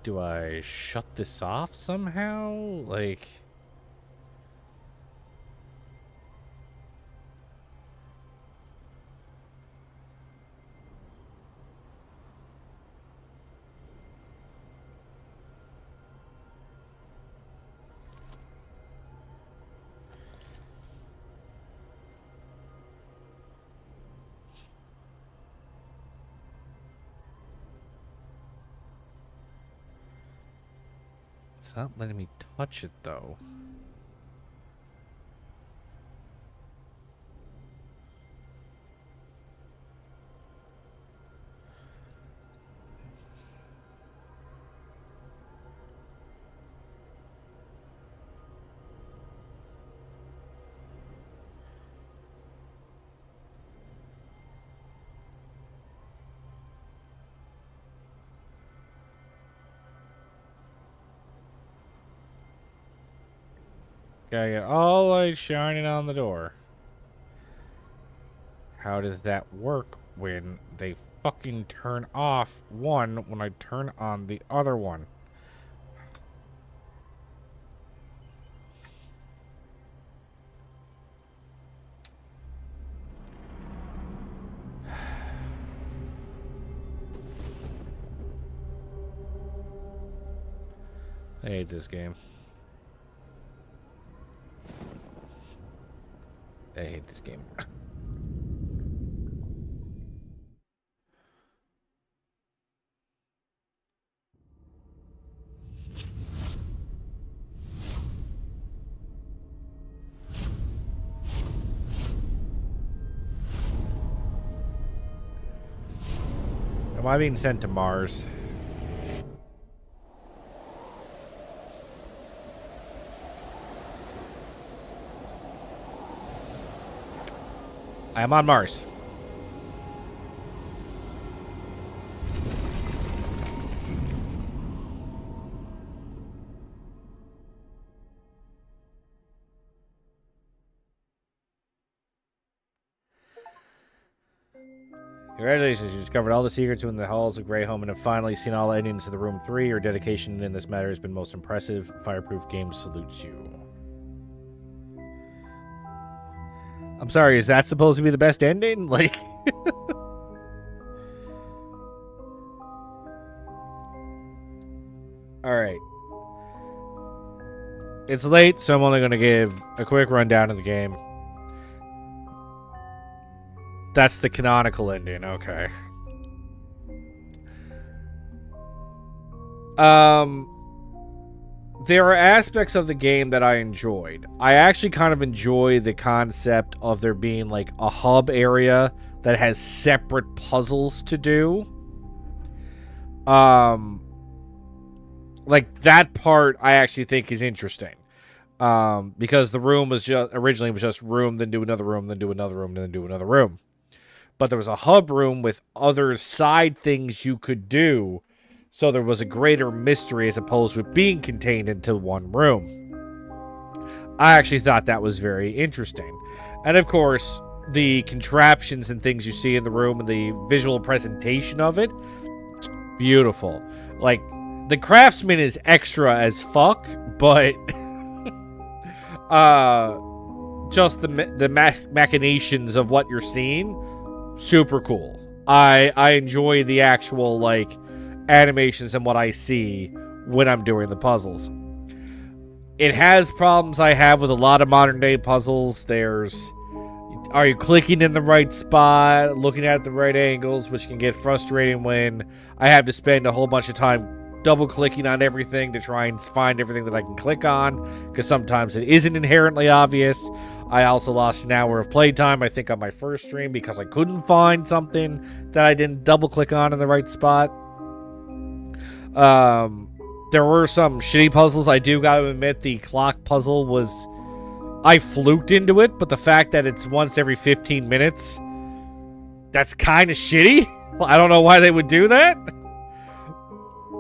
Do I shut this off somehow? Like... It's not letting me touch it, though. Gotta get all light shining on the door. How does that work when they fucking turn off one when I turn on the other one? I hate this game. I hate this game. Am I being sent to Mars? I am on Mars. Congratulations, you discovered all the secrets within the halls of Greyhome and have finally seen all the endings to the Room 3. Your dedication in this matter has been most impressive. Fireproof Games salutes you. I'm sorry, is that supposed to be the best ending? Like... Alright. It's late, so I'm only going to give a quick rundown of the game. That's the canonical ending, okay. There are aspects of the game that I enjoyed. I actually kind of enjoy the concept of there being like a hub area that has separate puzzles to do. Like that part I actually think is interesting. Because the room was just originally was just room, then do another room, then do another room, then do another room. But there was a hub room with other side things you could do. So there was a greater mystery as opposed to being contained into one room. I actually thought that was very interesting. And of course, the contraptions and things you see in the room and the visual presentation of it, beautiful. Like, the craftsman is extra as fuck, but just the machinations of what you're seeing, super cool. I enjoy the actual, like, animations and what I see when I'm doing the puzzles. It has problems I have with a lot of modern day puzzles. Are you clicking in the right spot, looking at the right angles, which can get frustrating when I have to spend a whole bunch of time double clicking on everything to try and find everything that I can click on, because sometimes it isn't inherently obvious. I also lost an hour of playtime, I think, on my first stream because I couldn't find something that I didn't double click on in the right spot. There were some shitty puzzles. I do gotta admit, the clock puzzle was... I fluked into it, but the fact that it's once every 15 minutes, that's kind of shitty. I don't know why they would do that.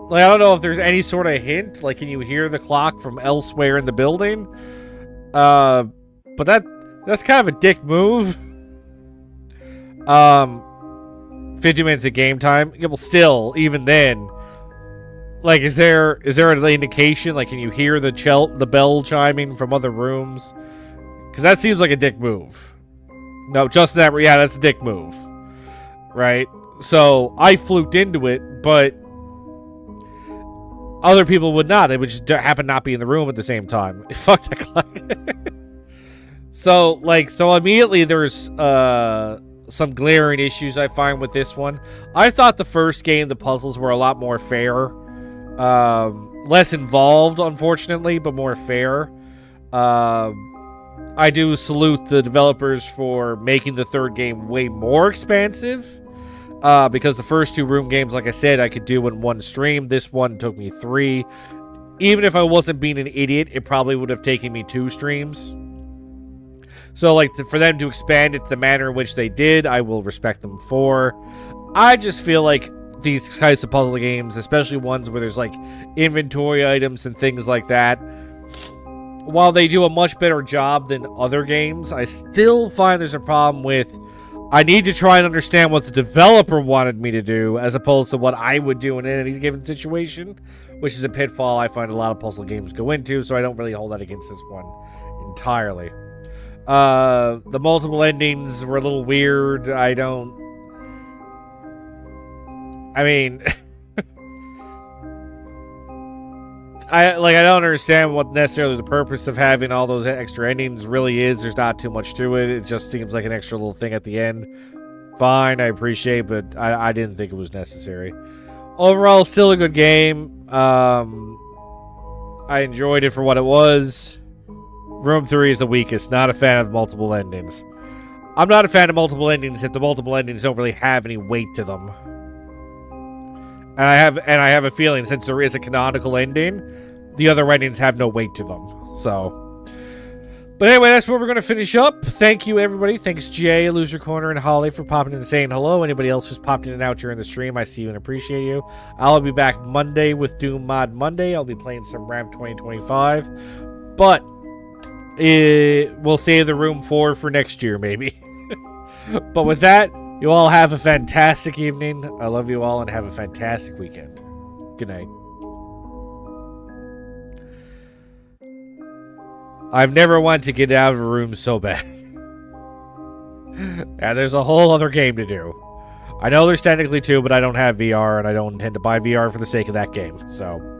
Like, I don't know if there's any sort of hint. Like, can you hear the clock from elsewhere in the building? But that's kind of a dick move. 50 minutes of game time. Yeah, well, still, even then... Like, is there an indication? Like, can you hear the bell chiming from other rooms? Because that seems like a dick move. No, just that. Yeah, that's a dick move, right? So I fluked into it, but other people would not. They would just happen not be in the room at the same time. Fuck that clock. So immediately there's some glaring issues I find with this one. I thought the first game the puzzles were a lot more fair. Less involved, unfortunately, but more fair. I do salute the developers for making the third game way more expansive. Because the first two room games, like I said, I could do in one stream. This one took me 3. Even if I wasn't being an idiot, it probably would have taken me 2 streams. So, like, for them to expand it the manner in which they did, I will respect them for. I just feel like these types of puzzle games, especially ones where there's like inventory items and things like that, while they do a much better job than other games, I still find there's a problem with I need to try and understand what the developer wanted me to do as opposed to what I would do in any given situation, which is a pitfall I find a lot of puzzle games go into, so I don't really hold that against this one entirely. The multiple endings were a little weird. I mean, I don't understand what necessarily the purpose of having all those extra endings really is. There's not too much to it. It just seems like an extra little thing at the end. Fine, I appreciate, but I didn't think it was necessary. Overall, still a good game. I enjoyed it for what it was. Room 3 is the weakest. Not a fan of multiple endings. I'm not a fan of multiple endings if the multiple endings don't really have any weight to them. And I have a feeling since there is a canonical ending, the other endings have no weight to them. So. But anyway, that's where we're going to finish up. Thank you, everybody. Thanks, Jay, Loser Corner, and Holly for popping in and saying hello. Anybody else who's popped in and out during the stream, I see you and appreciate you. I'll be back Monday with Doom Mod Monday. I'll be playing some Ramp 2025. But we'll save the room for next year, maybe. But with that, you all have a fantastic evening. I love you all and have a fantastic weekend. Good night. I've never wanted to get out of a room so bad. Yeah, there's a whole other game to do. I know there's technically two, but I don't have VR, and I don't intend to buy VR for the sake of that game, so...